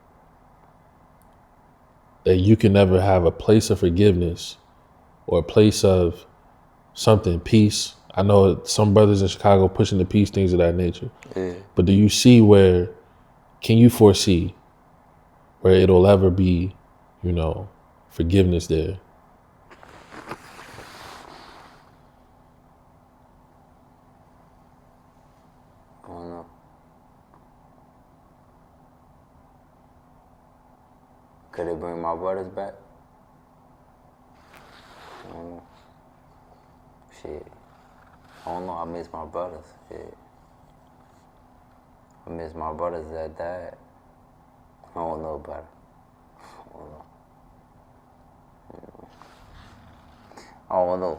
that you can never have a place of forgiveness or a place of something, peace? I know some brothers in Chicago pushing the peace, things of that nature. Yeah. But do you see where, can you foresee where it'll ever be, you know, forgiveness there? I don't know. Could it bring my brothers back? I don't know. Shit. I don't know. I miss my brothers. Shit. I miss my brothers that died. I don't know about it. I don't know. I don't know.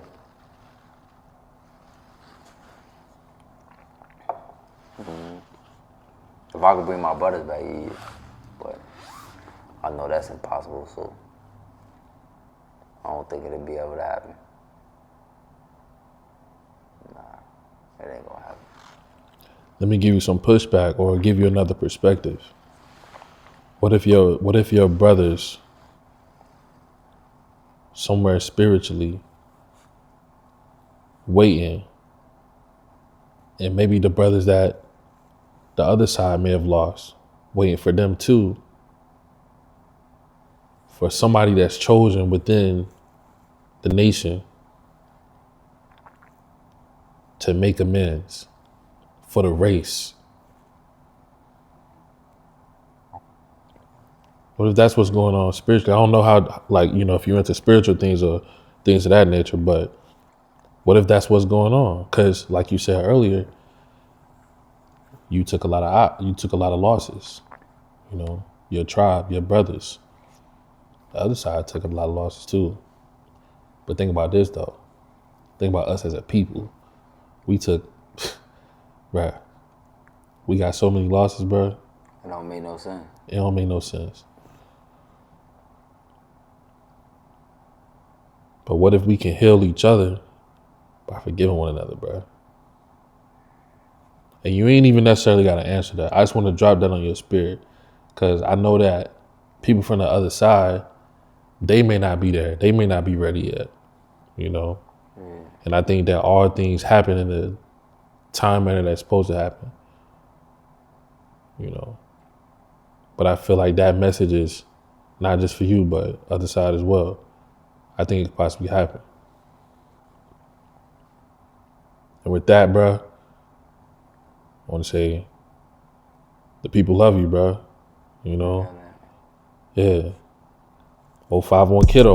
If I could bring my brothers back, yeah. But I know that's impossible, so I don't think it'll be able to happen. Nah, it ain't gonna happen. Let me give you some pushback or give you another perspective. What if your brothers somewhere spiritually waiting, and maybe the brothers that the other side may have lost, waiting for them too, for somebody that's chosen within the nation to make amends for the race? What if that's what's going on spiritually? I don't know how, like, you know, if you're into spiritual things or things of that nature, but what if that's what's going on? Because, like you said earlier, you took a lot of losses. You know, your tribe, your brothers. The other side took a lot of losses too. But think about this though. Think about us as a people. We took, bruh, we got so many losses, bruh. It don't make no sense. It don't make no sense. But what if we can heal each other by forgiving one another, bruh? And you ain't even necessarily got to answer that. I just want to drop that on your spirit, because I know that people from the other side, they may not be there. They may not be ready yet, you know? And I think that all things happen in the time manner that's supposed to happen, you know? But I feel like that message is not just for you, but other side as well. I think it could possibly happen. And with that, bruh, I want to say the people love you, bruh. You know? Yeah. 051 Kiddo.